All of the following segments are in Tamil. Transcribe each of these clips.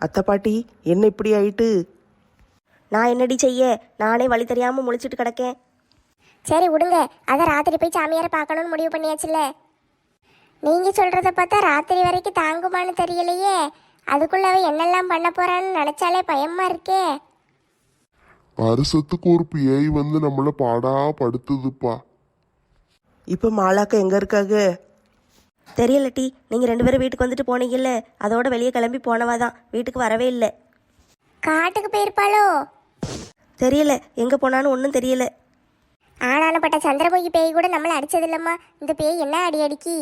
அத்தை பாட்டி, என்ன இப்படி ஆயிட்டு? நான் என்னடி செய்ய, நானே வழி தெரியாமல் முழிச்சிட்டு கிடக்கேன். சரி விடுங்க, அதை ராத்திரி போய் சாமியாரை பார்க்கணும்னு முடிவு பண்ணியாச்சுல்ல. நீங்கள் சொல்கிறத பார்த்தா ராத்திரி வரைக்கும் தாங்குமான்னு தெரியலையே. அதுக்குள்ள அவ என்னெல்லாம் பண்ண போறான்னு நினைச்சாலே பயமா இருக்கே. வருஷத்துக்கு ஒரு பேய் வந்து நம்மள பாடா படுத்துதுப்பா. இப்போ மாலாக்கா எங்கே இருக்காங்க? தெரியல டி, நீங்கள் 2 பேரும் வீட்டுக்கு வந்துட்டு போனீங்கல்ல, அதோட வெளியே கிளம்பி போனவா தான், வீட்டுக்கு வரவே இல்லை. காட்டுக்கு போயிருப்பாளோ தெரியல, எங்கே போனான்னு ஒன்றும் தெரியல. ஆனானப்பட்ட சந்திரமுகி பேய் கூட நம்மளை அடிச்சதில்லம்மா. இந்த பேய் என்ன அடி அடிக்கி?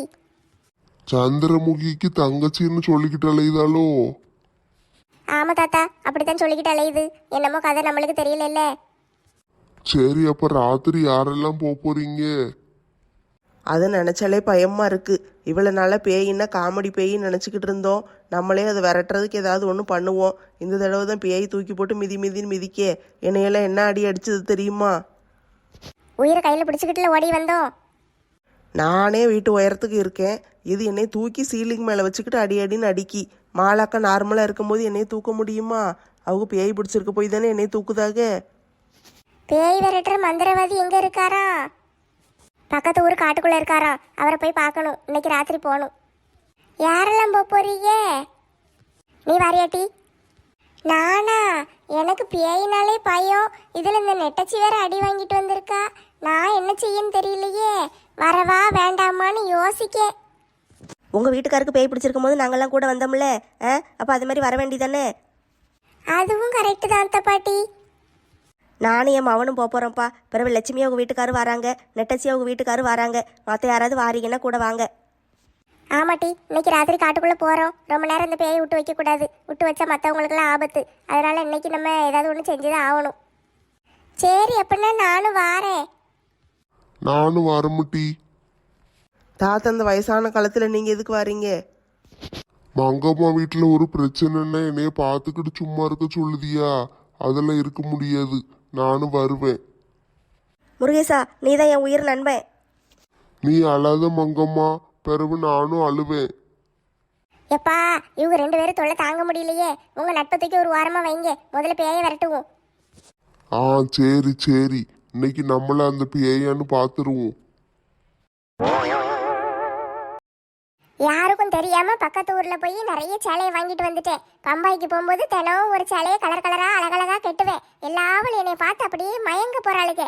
சந்திரமுகிக்கு தங்கச்சின்னு சொல்லிக்கிட்டு அலையுதாளோ? ஆமா தாத்தா, அப்படித்தான் சொல்லிக்கிட்டு அலையுது. என்னமோ கதை நம்மளுக்கு தெரியல. சரி, அப்ப ராத்திரி யாரெல்லாம் போறீங்க? அதை நினச்சாலே பயமாக இருக்குது. இவ்வளோ நாளாக பேயின்னா காமெடி பேயின்னு நினச்சிக்கிட்டு இருந்தோம். நம்மளே அதை விரட்டுறதுக்கு ஏதாவது ஒன்று பண்ணுவோம். இந்த தடவை தான் பேய் தூக்கி போட்டு மிதின்னு மிதிக்க என்னையெல்லாம் என்ன அடி அடிச்சது தெரியுமா? உயிரை கையில் பிடிச்சிக்கிட்டுல ஓடி வந்தோம். நானே வீட்டு உயரத்துக்கு இருக்கேன், இது என்னை தூக்கி சீலிங் மேலே வச்சுக்கிட்டு அடி அடின்னு அடிக்கி. மாலாக்கா நார்மலாக இருக்கும்போது என்னையை தூக்க முடியுமா? அவங்க பேய் பிடிச்சிருக்க போய் தானே என்னை தூக்குதாக. பேய் விரட்டுற மந்திரவாதி எங்கே இருக்காரா? பக்கத்து ஊர் காட்டுக்குள்ளே இருக்காரா. அவரை போய் பார்க்கணும். இன்னைக்கு ராத்திரி போகணும். யாரெல்லாம் போறீங்க? நீ வாரியாட்டி? நானா? எனக்கு பேயினாலே பயம். இதில் இந்த நெட்டச்சி வேற அடி வாங்கிட்டு வந்திருக்கா. நான் என்ன செய்யன்னு தெரியலையே. வரவா வேண்டாமான்னு யோசிக்க. உங்கள் வீட்டுக்காருக்கு பேய் பிடிச்சிருக்கும் போது நாங்கள்லாம் கூட வந்தோம்ல, அப்போ அது மாதிரி வர வேண்டியதானே? அதுவும் கரெக்டு தான் அத்தை பாட்டி. நானும் என் மவனும் போகிறோம்ப்பா. பிறகு லட்சுமி அவங்க வீட்டுக்காரும் வராங்க, நெட்டச்சி அவங்க வீட்டுக்காரும் வராங்க. மற்ற யாராவது வாரீங்கன்னா கூட வாங்க. ஆமாட்டி, இன்னைக்கு ராத்திரி காட்டுக்குள்ளே போகிறோம். ரொம்ப நேரம் இந்த பேயை விட்டு வைக்கக்கூடாது. விட்டு வச்சா மற்றவங்களுக்குலாம் ஆபத்து. அதனால் இன்னைக்கு நம்ம ஏதாவது ஒன்று செஞ்சு தான் ஆகணும். சரி, அப்படின்னா நானும் வாரேன். நானும் வரமுட்டி. தாத்தா, அந்த வயசான காலத்தில் நீங்கள் எதுக்கு வாரீங்க? மங்கம்மா வீட்டுல ஒரு பிரச்சனைன்னா என்னைய பார்த்துக்கிட்டு சும்மா இருக்க சொல்லுதியா? அதெல்லாம் இருக்க முடியாது. நானும் வருவேன். முருகேசா, நீ தான் என் உயிர் நண்பன். நீ அழாத மங்கம்மா, பிறகு நானும் அழுவேன். எப்பா, இவங்க 2 பேரும் தொல்லை தாங்க முடியலையே. உங்கள் நட்பத்துக்கு ஒரு வாரமாக வைங்க. முதல்ல பேயை விரட்டுவோம். ஆ, சரி சரி, இன்னைக்கு நம்மள அந்த பேயான்னு பார்த்துருவோம். யாருக்கும் தெரியாம பக்கத்து ஊர்ல போய் நிறைய சேலையை வாங்கிட்டு வந்துட்டேன். பம்பாய்க்கு போகும்போது தினம் ஒரு சேலையை கலர் கலரா அழகழகா கட்டுவேன். எல்லாவளும் என்னை பார்த்து அப்படியே மயங்க போறாளுங்க.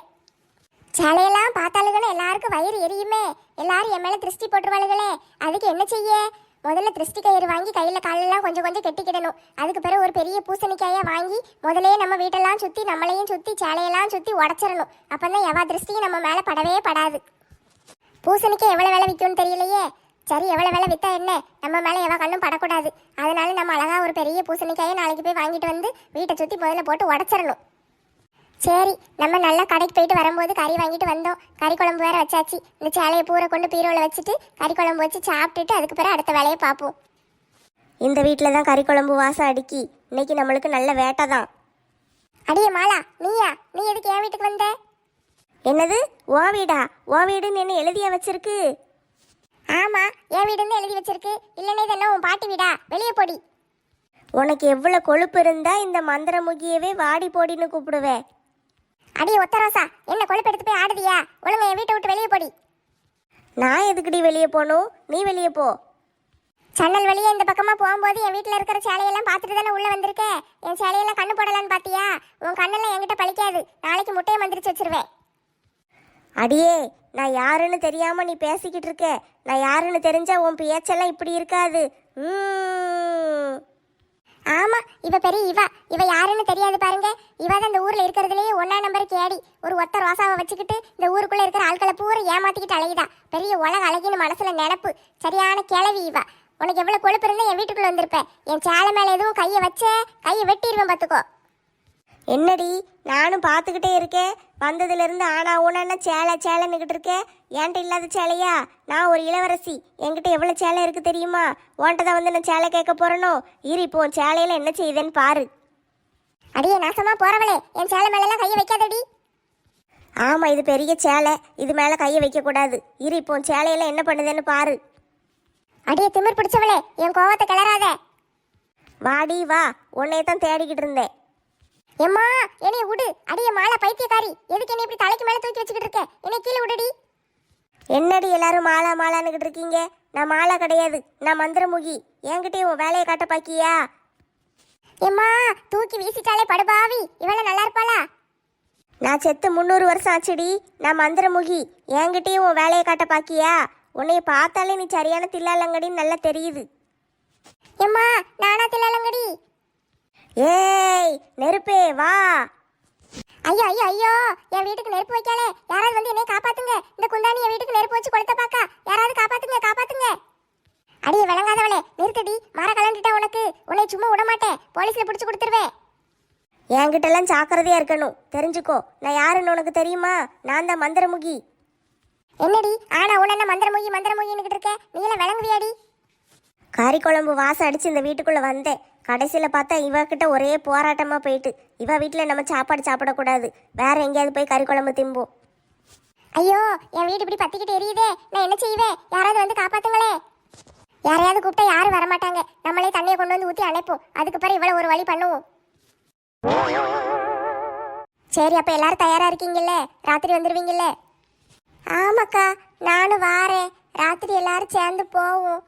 சேலையெல்லாம் பார்த்தாளுங்கன்னு எல்லாருக்கும் வயிறு எரியுமே. எல்லாரும் என் மேல திருஷ்டி போட்டுருவாளுகளே. அதுக்கு என்ன செய்ய? முதல்ல திருஷ்டி கயிறு வாங்கி கையில காலெல்லாம் கொஞ்சம் கொஞ்சம் கட்டிக்கிடணும். அதுக்கு பிறகு ஒரு பெரிய பூசணிக்காயை வாங்கி முதலே நம்ம வீட்டெல்லாம் சுத்தி நம்மளையும் சுத்தி சேலையெல்லாம் சுத்தி உடச்சிடணும். அப்பதான் எவா திருஷ்டியும் நம்ம மேல படவே படாது. பூசணிக்காய் எவ்வளவு விலை விற்கும்னு தெரியலையே. சரி, எவ்வளோ விலை விற்றா என்ன, நம்ம மேலே எவ்வளோ கண்ணும் படக்கூடாது. அதனால நம்ம அழகாக ஒரு பெரிய பூசணிக்காயை நாளைக்கு போய் வாங்கிட்டு வந்து வீட்டை சுற்றி முதல்ல போட்டு உடச்சிடணும். சரி, நம்ம நல்லா கடைக்கு போயிட்டு வரும்போது கறி வாங்கிட்டு வந்தோம். கறி குழம்பு வேற வச்சாச்சு. இந்த சேலையை பூரை கொண்டு பீரோவில் வச்சுட்டு கறி குழம்பு வச்சு சாப்பிட்டுட்டு அதுக்கு பிறகு அடுத்த வேலையை பார்ப்போம். இந்த வீட்டில் தான் கறி குழம்பு வாசம் அடிக்கி. இன்னைக்கு நம்மளுக்கு நல்ல வேட்டை தான். அடியே மாலா, நீயா? நீ எதுக்கு என் வீட்டுக்கு வந்த? என்னது ஓ வீடா? ஓ வீடுன்னு என்ன எழுதியா வச்சிருக்கு? ஆமா, என் வீடுன்னு எழுதி வச்சிருக்கு. இல்லைன்னா இதெல்லாம் உன் பாட்டி வீடா? வெளியே போடி. உனக்கு எவ்வளோ கொழுப்பு இருந்தா இந்த மந்திரமுகியவே வாடி போடின்னு கூப்பிடுவேன். அடியே ஒத்தரோசா, என்ன கொழுப்பு எடுத்து போய் ஆடுதியா? ஒழுங்க என் வீட்டை விட்டு வெளியே போடி. நான் எதுக்குடி வெளியே போகணும்? நீ வெளியே போ. சன்னல் வழியே இந்த பக்கமா போகும்போது என் வீட்டில் இருக்கிற சேலையெல்லாம் பார்த்துட்டு தானே உள்ள வந்திருக்க. என் சேலையெல்லாம் கண்ணு போடலான்னு பார்த்தியா? உன் கண்ணெல்லாம் என்கிட்ட பழிக்காது. நாளைக்கு முட்டையை மந்திரிச்சு வச்சிருவேன். அடியே, நான் யாருன்னு தெரியாம நீ பேசிக்கிட்டு இருக்க. நான் யாருன்னு தெரிஞ்சா உன் பேச்செல்லாம் இப்படி இருக்காது. ஆமா, இவ பெரிய இவ யாருன்னு தெரியாது பாருங்க. இவ தான் இந்த ஊர்ல இருக்கிறதுலயே 1ஆம் நம்பர் கேடி. ஒரு ஒத்த ரோசாவை வச்சுக்கிட்டு இந்த ஊருக்குள்ள இருக்கிற ஆட்களை பூரா ஏமாத்திக்கிட்டு அழகிதா. பெரிய உலக அழகின்னு மனசுல நினப்பு. சரியான கிளவி இவ. உனக்கு எவ்வளவு கொழுப்பு இருந்தா என் வீட்டுக்குள்ள வந்திருப்பேன். என் சேலை மேல எதுவும் கையை வச்ச கையை வெட்டிடுவேன் பார்த்துக்கோ. என்னடி, நானும் பார்த்துக்கிட்டே இருக்கேன். வந்ததுலேருந்து ஆனா ஊனா சேலைன்னுக்கிட்டு இருக்கேன். ஏன்ட்ட இல்லாத சேலையா? நான் ஒரு இளவரசி. என்கிட்ட எவ்வளோ சேலை இருக்குது தெரியுமா? உன்ட்ட தான் வந்து நான் சேலை கேட்க போகிறனோ? இப்போ உன் சேலையில் என்ன செய்யுதுன்னு பாரு. அடியே நாசமா போகிறவளே, என் சேலை மேலெல்லாம் கையை வைக்காதடி. ஆமாம், இது பெரிய சேலை. இது மேலே கையை வைக்கக்கூடாது. இப்போ உன் சேலையில் என்ன பண்ணுதுன்னு பாரு. அடியே திமிர் பிடிச்சவளே, என் கோவத்தை கிளறாத. வாடி வா, உன்னைய தான் தேடிக்கிட்டு இருந்தேன். எம்மா என்னைய விடு, அடிய மாலை பைத்தியக்காரி, எதுக்கு என்ன இப்படி தலைக்கு மேல தூக்கி வச்சுக்கிட்டு இருக்க? என்னை கீழே விடுடி. என்னடி எல்லாரும் மாலா மாலான்னுகிட்டு இருக்கீங்க? நான் மாலா கிடையாது, நான் மந்திரமுகி. என்கிட்டயே உன் வேலையை காட்ட பாக்கியா? எம்மா தூக்கி வீசிட்டாலே படுபாவி, இவள நல்லா இருப்பாளா? நான் செத்து 300 வருஷம் ஆச்சுடி. நான் மந்திரமுகி. என்கிட்டயே உன் வேலையை காட்ட பாக்கியா? உன்னைய பார்த்தாலே நீ சரியான தில்லாலங்கடின்னு நல்லா தெரியுது. எம்மா நானா தில்லாலங்கடி? ஏய் நெருப்பே வா. ஐயோ ஐயோ ஐயோ, என் வீட்டுக்கு நெருப்பு வைக்காலே, யாராவது வந்து என்னை காப்பாத்துங்க. இந்த குந்தாணி என் வீட்டுக்கு நெருப்பு வச்சு கொளுத்த பாக்கா, யாராவது காப்பாத்துங்க காப்பாத்துங்க. அடியே விளங்காதவளே, நிறுத்தடி, மர கலந்துட்டா உனக்கு. உன்னை சும்மா விட மாட்டேன், போலீஸ்ல பிடிச்சு கொடுத்துருவேன். என்கிட்ட எல்லாம் ஜாக்கிரதையா இருக்கணும், தெரிஞ்சுக்கோ. நான் யாருன்னு உனக்கு தெரியுமா? நான் தான் மந்திரமுகி. என்னடி ஆனா உன்ன மந்திரமுகி மந்திரமுகின்னு இருக்க, நீ எல்லாம் விளங்குவியாடி? கறி குழம்பு வாசம் அடிச்சு இந்த வீட்டுக்குள்ள வந்தேன். கடைசியில் பார்த்தா இவகிட்ட ஒரே போராட்டமாக போயிட்டு, இவ வீட்டில் நம்ம சாப்பாடு சாப்பிடக்கூடாது, வேற எங்கேயாவது போய் கறி குழம்பு திம்போம். ஐயோ என் வீடு இப்படி பத்திக்கிட்டு எரியுதே, நான் என்ன செய்வேன்? யாராவது வந்து காப்பாத்துங்களே. யாரையாவது கூப்பிட்டா யாரும் வரமாட்டாங்க, நம்மளே தண்ணியை கொண்டு வந்து ஊற்றி அணைப்போம். அதுக்கு பிறகு இவ்வளோ ஒரு வழி பண்ணுவோம். சரி அப்போ எல்லாரும் தயாராக இருக்கீங்கல்ல? ராத்திரி வந்துடுவீங்கல்ல? ஆமாக்கா நானும் வாரேன். ராத்திரி எல்லாரும் சேர்ந்து போவோம்.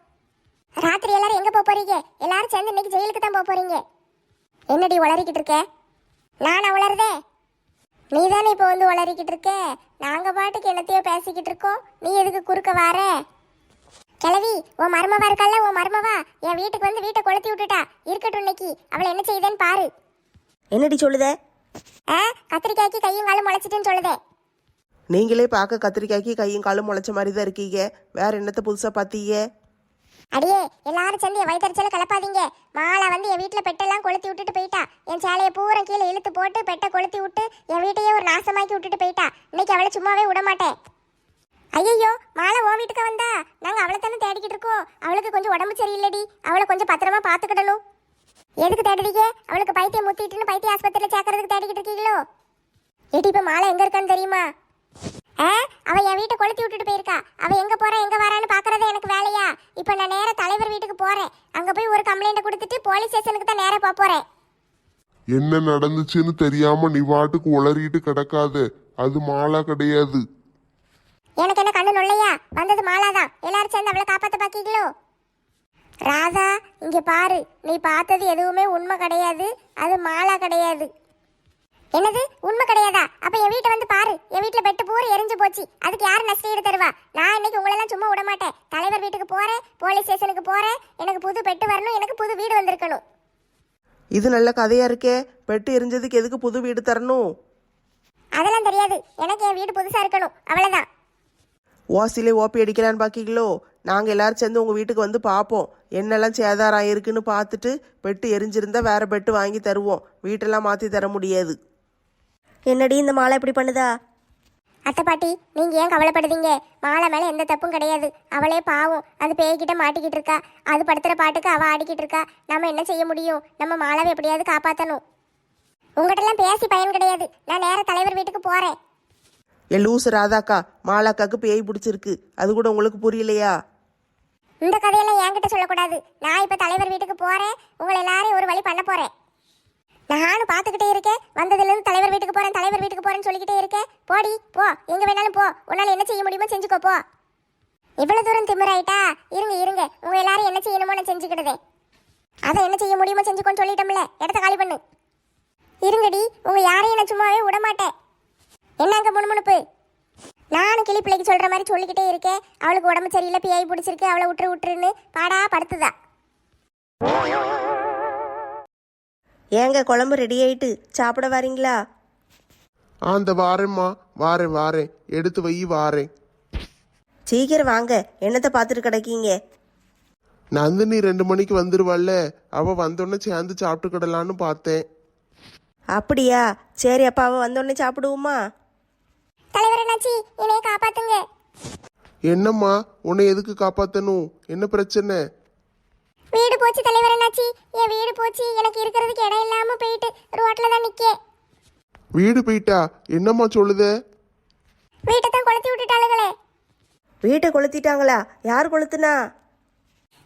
ராத்திரி எல்லாரும் எங்க போறீங்க? எல்லாரும் சேர்ந்து இன்னைக்கு ஜெயிலுக்கு தான் போறீங்க. என்னடி உளறிக்கிட்டு இருக்க? நானா உளருதே? நீ தானே இப்போ வந்து உளறிக்கிட்டு இருக்க. நாங்க பாட்டுக்கு என்னத்தையோ பேசிக்கிட்டு இருக்கோம், நீ எதுக்கு குறுக்க வார? கிளவி உன் மருமவா இருக்கல்ல, உன் மருமவா என் வீட்டுக்கு வந்து வீட்டை கொளுத்தி விட்டுட்டா. இருக்கட்டும், இன்னைக்கு அவளை என்ன செய்யுதுன்னு பாரு. என்னடி சொல்லுத? கத்திரிக்காய்க்கு கையும் காலும் முளைச்சிட்டுன்னு சொல்லுதே. நீங்களே பார்க்க கத்திரிக்காய்க்கு கையும் காலும் முளைச்ச மாதிரி தான் இருக்கீங்க, வேற என்னத்தை புதுசா பார்த்தீங்க? அடியே எல்லாரும் சேர்ந்து என் வயிற்றுச்சல கிளப்பாதீங்க. மாலா வந்து என் வீட்டில் பெட்டெல்லாம் கொளுத்தி விட்டுட்டு போயிட்டா. என் சேலையை பூரா கீழே இழுத்து போட்டு பெட்டை கொளுத்தி விட்டு என் வீட்டையே ஒரு நாசமாக்கி விட்டுட்டு போயிட்டா. இன்னைக்கு அவளை சும்மாவே விட மாட்டேன். ஐயோ மாலா உன் வீட்டுக்கு வந்தா? நாங்கள் அவளை தானே தேடிக்கிட்டு இருக்கோம். அவளுக்கு கொஞ்சம் உடம்பு சரியில்லடி, அவளை கொஞ்சம் பத்திரமா பார்த்துக்கிடணும். எதுக்கு தேடுறீங்க? அவளுக்கு பைத்தியம் முத்திட்டுன்னு பைத்திய ஆஸ்பத்திரியில் சேர்க்கறதுக்கு தேடிக்கிட்டு இருக்கீங்களோ? ஏடி இப்போ மாலா எங்கே இருக்கான்னு தெரியுமா? அவ என் வீட்டை கொளுத்தி விட்டுட்டு போயிருக்கா. அவ எங்க போறா எங்க வரான்னு பாக்குறது எனக்கு வேலையா? இப்ப நான் நேரா தலைவர் வீட்டுக்கு போறேன். அங்க போய் ஒரு கம்ப்ளைண்ட் கொடுத்துட்டு போலீஸ் ஸ்டேஷனுக்கு தான் நேரா போறேன். என்ன நடந்துச்சுன்னு தெரியாம நீ வாட்டுக்கு உளறிட்டு கிடக்காத, அது மாலா கிடையாது. எனக்கு என்ன கண்ணு நொல்லையா? வந்தது மாலாதான். எல்லாரும் சேர்ந்து அவளை காப்பாத்த பாக்கீங்களோ? ராதா இங்க பாரு, நீ பார்த்தது எதுவுமே உண்மை கிடையாது, அது மாலா கிடையாது. என்னது உண்மை கிடையாதா? அப்ப என் வீட்டை வந்து பாரு. என் வீட்டுல பெட்டு பூரா எரிஞ்சு போச்சு. அதுக்கு யாரு நஷ்டஈடு தருவா? நான் இன்னைக்கு உங்களெல்லாம் சும்மா விட மாட்டேன். தலைவர் வீட்டுக்கு போறேன், போலீஸ் ஸ்டேஷனுக்கு போறேன். எனக்கு புது பெட்டு வரணும், எனக்கு புது வீடு வந்திருக்கணும். இது நல்ல கதையா இருக்கே. பெட்டு எரிஞ்சதுக்கு எதுக்கு புது வீடு தரணும்? அதெல்லாம் தெரியாது, எனக்கு என் வீடு புதுசா இருக்கணும், அவ்வளவுதான். ஓசிலே ஓப்பி அடிக்கிறான்னு பாக்கீங்களோ? நாங்கள் எல்லாரும் சேர்ந்து உங்கள் வீட்டுக்கு வந்து பார்ப்போம். என்னெல்லாம் சேதாரம் ஆயிருக்குன்னு பார்த்துட்டு பெட்டு எரிஞ்சிருந்தா வேற பெட்டு வாங்கி தருவோம். வீட்டெல்லாம் மாற்றி தர முடியாது. என்னடி இந்த மாலை இப்படி பண்ணுதா? அத்தை பாட்டி நீங்க ஏன் கவலைப்படுதீங்க? மாலை மேல எந்த தப்பும் கிடையாது. அவளே பாவம், அது பேய்கிட்ட மாட்டிக்கிட்டு இருக்கா. அது படுத்துற பாட்டுக்கு அவ ஆடிக்கிட்டு இருக்கா. நம்ம என்ன செய்ய முடியும்? நம்ம மாலாவை எப்படியாவது காப்பாற்றணும். உங்ககிட்டலாம் பேசி பயன் கிடையாது. நான் நேர தலைவர் வீட்டுக்கு போறேன். என் லூசு ராதாக்கா, மாலாக்காக்கு பேய் பிடிச்சிருக்கு, அது கூட உங்களுக்கு புரியலையா? இந்த கதையெல்லாம் என்கிட்ட சொல்லக்கூடாது. நான் இப்ப தலைவர் வீட்டுக்கு போறேன். உங்களை எல்லாரையும் ஒரு வழி பண்ண போறேன். நானும் பார்த்துக்கிட்டே இருக்கேன். வந்ததுலேருந்து தலைவர் வீட்டுக்கு போறேன், தலைவர் வீட்டுக்கு போறேன்னு சொல்லிக்கிட்டே இருக்கேன். போடி போ, எங்க வேணாலும் போ. உன்னால என்ன செய்ய முடியுமோ செஞ்சுக்கோ போ. இவ்வளவு தூரம் திமிராயிட்டா? இருங்க இருங்க, உங்க எல்லாரும் என்ன செய்யணுமோ நான் செஞ்சுக்கிடுதே. அதை என்ன செய்ய முடியுமோ செஞ்சுக்கோன்னு சொல்லிட்டோம்ல, இடத்த காலி பண்ணு. இருங்கடி, உங்க யாரையும் நான் சும்மாவே விட மாட்டேன். என்னங்க முணுமுணுப்பு? நானும் கிளி பிள்ளைக்கு சொல்ற மாதிரி சொல்லிக்கிட்டே இருக்கேன். அவளுக்கு உடம்பு சரியில்லை, பேய் பிடிச்சிருக்கு, அவளை விட்டுருன்னு பாடா படுத்துதா. ஏங்க குழம்பு ரெடி ஆயிட்டு சாப்பிட வரீங்களா? அந்த வாரேம்மா, வாரேன் வாரேன், எடுத்து வை வாரேன். சீக்கிரம் வாங்க, என்னத்தை பார்த்துட்டு கிடக்கீங்க? நந்தினி 2 மணிக்கு வந்துருவாள்ல, அவ வந்தோடனே சேர்ந்து சாப்பிட்டுக்கிடலான்னு பார்த்தேன். அப்படியா? சரி, அப்பா அவ வந்தோடனே சாப்பிடுவோமா? தலைவர் என்னாச்சி, என்னைய காப்பாத்துங்க. என்னம்மா, உன்னை எதுக்கு காப்பாத்தணும்? என்ன பிரச்சனை? வீடு போச்சு தலைவர் என்னாச்சி, என் வீடு போச்சு. எனக்கு இருக்கிறதுக்கு இடம் இல்லாம போயிட்டு ரோட்ல தான் நிக்க. வீடு போயிட்டா? என்னம்மா சொல்லுத? வீட்டை தான் கொளுத்தி விட்டுட்டாளுங்களே. வீட்டை கொளுத்திட்டாங்களா? யார் கொளுத்துனா?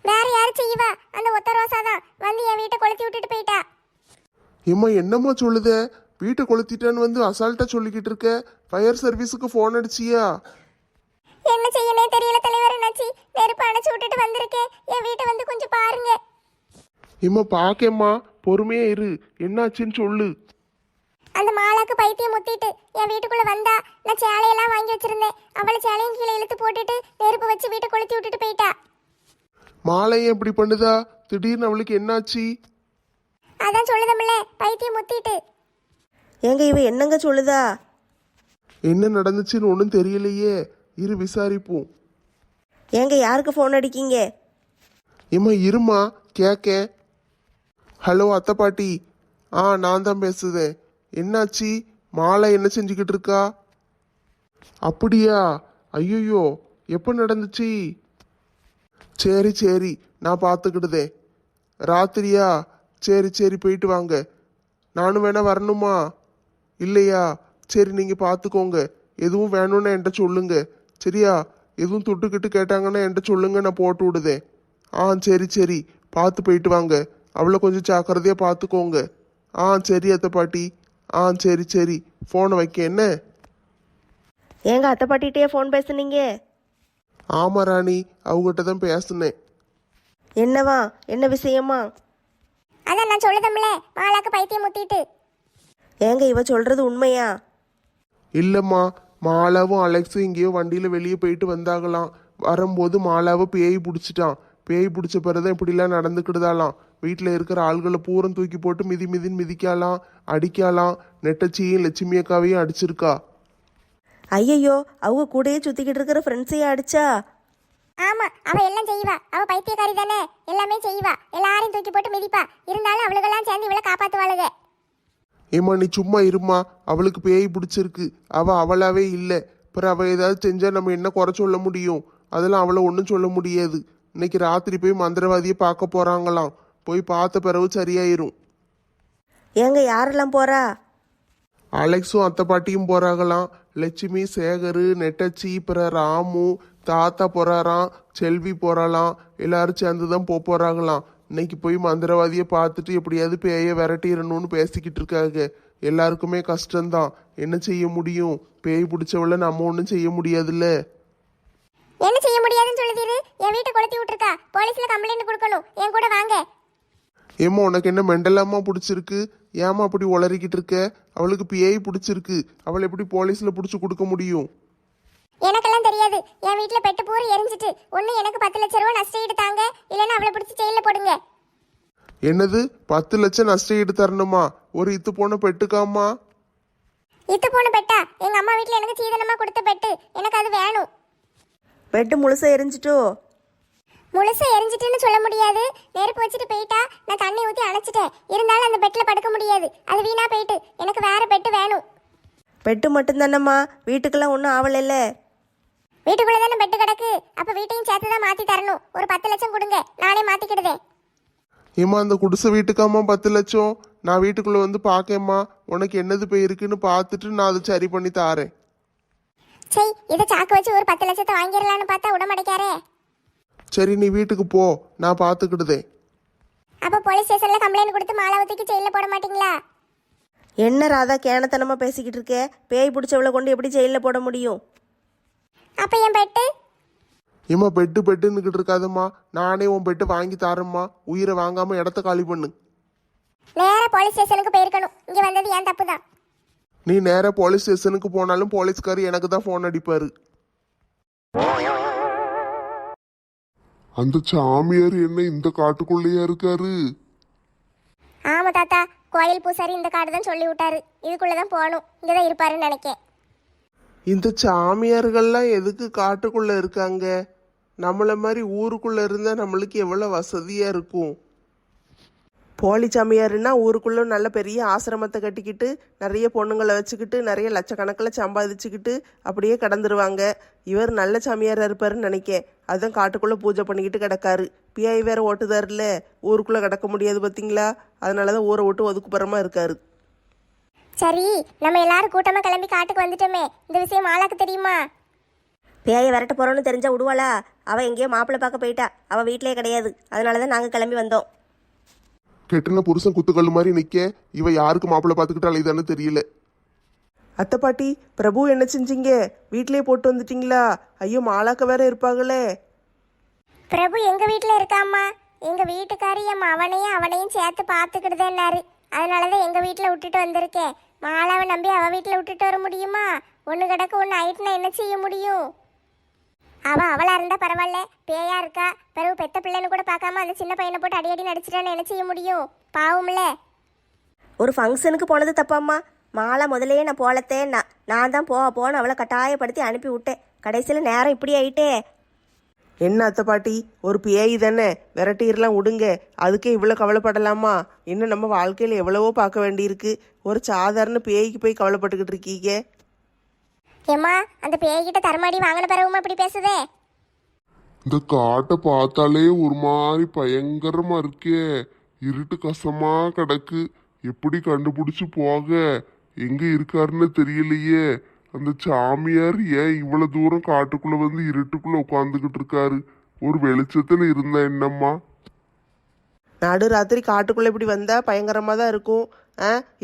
வேற யாரு செய்வா? அந்த ஒத்த ரோசா தான் வந்து என் வீட்டை கொளுத்தி விட்டுட்டு போயிட்டா. ஏம்மா என்னம்மா சொல்லுத? வீட்டை கொளுத்திட்டான்னு வந்து அசால்ட்டா சொல்லிக்கிட்டு இருக்க. ஃபயர் சர்வீஸுக்கு ஃபோன் அடிச்சியா? என்ன செய்யனே தெரியல தலைவர் என்னாச்சு. நெருப்பு அணைச்சு விட்டுட்டு வந்திருக்கேன். என் வீட்டை வந்து கொஞ்சம் பாருங்க. ஏம்மா பாக்கேம்மா, பொறுமையா இரு, என்னாச்சுன்னு சொல்லு. அந்த மாலாக்கு பைத்தியம் முத்திட்டு என் வீட்டுக்குள்ள வந்தா. நான் சேலையெல்லாம் வாங்கி வச்சிருந்தேன். அவளை சேலையும் கீழே இழுத்து போட்டுட்டு நெருப்பு வச்சு வீட்டை கொளுத்தி விட்டுட்டு போயிட்டா. மாலையும் இப்படி பண்ணுதா? திடீர்னு அவளுக்கு என்னாச்சு? அதான் சொல்லுதமில்ல, பைத்தியம் முத்திட்டு. ஏங்க இவ என்னங்க சொல்லுதா? என்ன நடந்துச்சுன்னு ஒன்றும் தெரியலையே, இரு விசாரிப்போம். ஏங்க யாருக்கு ஃபோன் அடிக்கீங்க? ஏம்மா இருமா கேக்க. ஹலோ அத்தை பாட்டி, நான் தான் பேசுதேன். என்னாச்சு? மாலை என்ன செஞ்சுக்கிட்டு இருக்கா? அப்படியா? ஐயோ, எப்போ நடந்துச்சு? சரி சரி, நான் பார்த்துக்கிடுதே. ராத்திரியா? சரி சரி, போயிட்டு வாங்க. நானும் வேணா வரணுமா? இல்லையா? சரி நீங்கள் பார்த்துக்கோங்க. எதுவும் வேணும்னா என்கிட்ட சொல்லுங்க, சரியா? எதுவும் தொட்டுக்கிட்டு கேட்டாங்கன்னா என்கிட்ட சொல்லுங்க, நான் போட்டு விடுதேன். சரி சரி, பார்த்து போயிட்டு வாங்க. அவளை கொஞ்சம் ஜாக்கிரதையாக பார்த்துக்கோங்க. சரி அத்தை பாட்டி. சரி சரி, ஃபோனை வைக்க என்ன? ஏங்க அத்தை பாட்டிகிட்டே ஃபோன் பேசுனீங்க? ஆமாம் ராணி, அவங்ககிட்ட தான் பேசுனேன். என்னவா? என்ன விஷயமா? அதான் நான் சொல்லுதமில்ல, மாலாக்கு பைத்தியம் முத்திட்டு. ஏங்க இவ சொல்றது உண்மையா? இல்லைம்மா, மாலாவும் அலெக்ஸும் எங்கேயோ வண்டியில் வெளியே போயிட்டு வந்தாங்களாம். வரும்போது மாலாவை பேய் பிடிச்சிட்டான். பேய் பிடிச்ச பிறதான் இப்படிலாம் நடந்துக்கிடுதாலாம். வீட்டில் இருக்கிற ஆள்களை பூரம் தூக்கி போட்டு மிதின்னு மிதிக்காலாம், அடிக்காலாம். நெட்டச்சியும் லட்சுமி அக்காவையும் அடிச்சிருக்கா. ஐயையோ, அவங்க கூடயே சுத்திக்கிட்டு இருக்கிற ஃப்ரெண்ட்ஸையே அடிச்சா? ஆமா, அவ எல்லாம் செய்வா. அவ பைத்தியக்காரி தானே, எல்லாமே செய்வா. எல்லாரையும் தூக்கி போட்டு மிதிப்பா. இருந்தாலும் அவளுக்கெல்லாம் சேர்ந்து இவளை காப்பாத்துவாளுக. ஏம்மா நீ சும்மா இருமா, அவளுக்கு பேய் பிடிச்சிருக்கு. அவளாவே இல்லை. அப்புறம் அவள் ஏதாவது செஞ்சா நம்ம என்ன குறை சொல்ல முடியும்? அதெல்லாம் அவளை ஒன்றும் சொல்ல முடியாது. இன்னைக்கு ராத்திரி போய் மந்திரவாதியை பார்க்க போறாங்களாம். போய் பார்த்த பிறகு சரியாயிரும். ஏங்க யாரெல்லாம் போறா? அலெக்ஸும் அத்தை பாட்டியும் போறாங்களாம். லட்சுமி, சேகரு, நெட்டச்சி, பிறகு ராமு, தாத்தா போறாராம், செல்வி போறாளாம். எல்லாரும் சேர்ந்து தான் போறாங்களாம். இன்னைக்கு போய் மந்திரவாதியை பார்த்துட்டு எப்படியாவது பேயை விரட்டிடணும்னு பேசிக்கிட்டு இருக்காங்க. எல்லாருக்குமே கஷ்டம்தான், என்ன செய்ய முடியும்? பேய் பிடிச்சவள நம்ம ஒன்றும் செய்ய முடியாதுல்ல. என்ன செய்ய முடியாதுன்னு சொல்லுதீரு? என் வீட்டை கொளுத்தி விட்டுருக்கா. போலீஸ்ல கம்ப்ளைண்ட் கொடுக்கணும். என் கூட வாங்க. ஏம்மா உனக்கு என்ன மெண்டலாமா பிடிச்சிருக்கு? ஏமா அப்படி உளறிக்கிட்டு இருக்க? அவளுக்கு பேய் பிடிச்சிருக்கு. அவளை எப்படி போலீஸ்ல பிடிச்சி கொடுக்க முடியும்? எனக்கெல்லாம் தெரியாது. என் வீட்டுல பெட்டு பூரா எரிஞ்சிட்டு. ஒண்ணு எனக்கு 10 லட்சம் ரூபாய் நஷ்டம் ஈடு தாங்க, இல்லைன்னா அவளை பிடிச்சி ஜெயில போடுங்க. என்னது 10 லட்சம் நஷ்டம் ஈடு தரணுமா? ஒரு இத்து போன பெட்டுக்காமா? இத்து போன பெட்டா? எங்க அம்மா வீட்டுல எனக்கு சீதனமா கொடுத்த பெட்டு. எனக்கு அது வேணும். பெட்டு முழுசா எரிஞ்சிட்டோ? முழுசா எரிஞ்சிட்டுன்னு சொல்ல முடியாது. நெருப்பு வச்சுட்டு போயிட்டா. நான் தண்ணி ஊற்றி அணைச்சிட்டேன். இருந்தாலும் அந்த பெட்டில் படுக்க முடியாது. அது வீணா போயிட்டு. எனக்கு வேற பெட்டு வேணும். பெட்டு மட்டும்தானம்மா, வீட்டுக்கெல்லாம் ஒன்றும் ஆவலைல்ல? வீட்டுக்குள்ளே தானே பெட்டு கிடக்கு. அப்போ வீட்டையும் சேர்த்து தான் மாற்றி தரணும். ஒரு 10 லட்சம் கொடுங்க, நானே மாற்றிக்கிடுதேன். ஏம்மா அந்த குடிசை வீட்டுக்காமா 10 லட்சம்? நான் வீட்டுக்குள்ள வந்து பார்க்கேம்மா. உனக்கு என்னது போய் இருக்குன்னு பார்த்துட்டு நான் அதை சரி பண்ணி தாரேன். சரி, இதை சாக்கு வச்சு ஒரு 10 லட்சத்தை வாங்கிடலான்னு பார்த்தா உடம்படைக்காரே. சரி நீ வீட்டுக்கு போ, நான் பார்த்துக்கிடுதேன். அப்போ போலீஸ் ஸ்டேஷனில் கம்ப்ளைண்ட் கொடுத்து மாலாவதிக்கு ஜெயிலில் போட மாட்டீங்களா? என்ன ராதா கேனத்தனமா பேசிக்கிட்டு இருக்க? பேய் பிடிச்சவளை கொண்டு எப்படி ஜெயிலில் போட முடியும்? அப்போ என் பெட்டு? ஏம்மா பெட்டுன்னுக்கிட்டு இருக்காதம்மா. நானே உன் பெட்டு வாங்கி தாரேம்மா. உயிரை வாங்காம இடத்த காலி பண்ணு. நேராக போலீஸ் ஸ்டேஷனுக்கு போயிருக்கணும். இங்கே வந்தது ஏன் தப்பு தான். நீ நேராக போலீஸ் ஸ்டேஷனுக்கு போனாலும் போலீஸ்கார் எனக்கு தான் ஃபோன் அடிப்பாரு. அந்த சாமியார் என்ன இந்த காட்டுக்குள்ளேயா இருக்காரு? ஆமாம் தாத்தா, கோயில் பூசாரி இந்த கார்டு தான் சொல்லி விட்டாரு. இதுக்குள்ளே தான் போகணும். இங்கே தான் இருப்பாருன்னு நினைக்கேன். இந்த சாமியார்கள்லாம் எதுக்கு காட்டுக்குள்ள இருக்காங்க? நம்மள மாதிரி ஊருக்குள்ள இருந்தா நம்மளுக்கு எவ்வளவு வசதியா இருக்கும். போலி சாமியாருன்னா ஊருக்குள்ள நல்ல பெரிய ஆசிரமத்தை கட்டிக்கிட்டு நிறைய பொண்ணுங்களை வச்சுக்கிட்டு நிறைய லட்சக்கணக்கில் சம்பாதிச்சுக்கிட்டு அப்படியே கடந்துருவாங்க. இவர் நல்ல சாமியாரா இருப்பாருன்னு நினைக்கேன். அதுதான் காட்டுக்குள்ள பூஜை பண்ணிக்கிட்டு கிடக்காரு. பிஐ வேற ஓட்டுதாருல, ஊருக்குள்ள கிடக்க முடியாது பார்த்தீங்களா? அதனாலதான் ஊரை விட்டு ஒதுக்குப்புறமா இருக்காரு. சரி, நம்ம எல்லாரும் கூட்டமாக கிளம்பி காட்டுக்கு வந்துட்டோமே. இந்த விஷயம் மாலாக்கு தெரியுமா? பேயை விரட்ட போகிறோன்னு தெரிஞ்சா விடுவாளா? அவள் எங்கேயோ மாப்பிள்ளை பார்க்க போயிட்டா, அவள் வீட்டிலே கிடையாது. அதனால தான் நாங்கள் கிளம்பி வந்தோம். கெட்டின புருஷன் குத்துக்கல் மாதிரி நிக்க இவ யாருக்கு மாப்பிள்ளை பார்த்துக்கிட்டு அலையுதான்னு தெரியல. அத்தை பாட்டி, பிரபு என்ன செஞ்சீங்க? வீட்டிலே போட்டு வந்துட்டீங்களா? ஐயோ, மாலாக்க வேற இருப்பாங்களே. பிரபு எங்க வீட்டுல இருக்காம்மா. எங்க வீட்டுக்காரி என் அவனையும் சேர்த்து பார்த்துக்கிட்டுதேன்னாரு. அதனாலதான் எங்க வீட்டுல விட்டுட்டு வந்திருக்கேன். மாலாவை நம்பி அவ வீட்டுல விட்டுட்டு வர முடியுமா? ஒண்ணு கிடக்கு ஒண்ணு ஆயிட்டுனா என்ன செய்ய முடியும்? அவளா இருந்தா பரவாயில்ல, பேயா இருக்கா. பிறகு பெத்த பிள்ளைன்னு கூட பார்க்காம அந்த சின்ன பையனை போட்டு அடி நடிச்சிட்டான்னு என்ன செய்ய முடியும்? பாவம்ல. ஒரு ஃபங்க்ஷனுக்கு போனது தப்பாம்மா. மாலா முதலையே நான் போலத்தேன்னா, நான் தான் போன்னு அவளை கட்டாயப்படுத்தி அனுப்பி விட்டேன். கடைசியில் நேரம் இப்படி ஆயிட்டே. என்ன அத்தை பாட்டி, ஒரு பேய் தானே, விரட்டிடலாம் விடுங்க. அதுக்கே இவ்வளோ கவலைப்படலாமா? இன்னும் நம்ம வாழ்க்கையில் எவ்வளவோ பார்க்க வேண்டியிருக்கு. ஒரு சாதாரண பேய்க்கு போய் கவலைப்பட்டுக்கிட்டு இருக்கீங்க. ஏம்மா, அந்த பேய்கிட்ட தரமாடி வாங்கின பிறகுமா இப்படி பேசுதே? இந்த காட்டை பார்த்தாலே ஒரு மாதிரி பயங்கரமா இருக்கே. இருட்டு கசமா கிடக்கு. எப்படி கண்டுபிடிச்சு போக? எங்க இருக்காருன்னு தெரியலையே. அந்த சாமியார் ஏன் இவ்வளவு தூரம் காட்டுக்குள்ள வந்து இருட்டுக்குள்ள உட்காந்துக்கிட்டு இருக்காரு? ஒரு வெளிச்சத்துல இருந்தா என்னம்மா? நடு ராத்திரி காட்டுக்குள்ளே இப்படி வந்தால் பயங்கரமாக தான் இருக்கும்.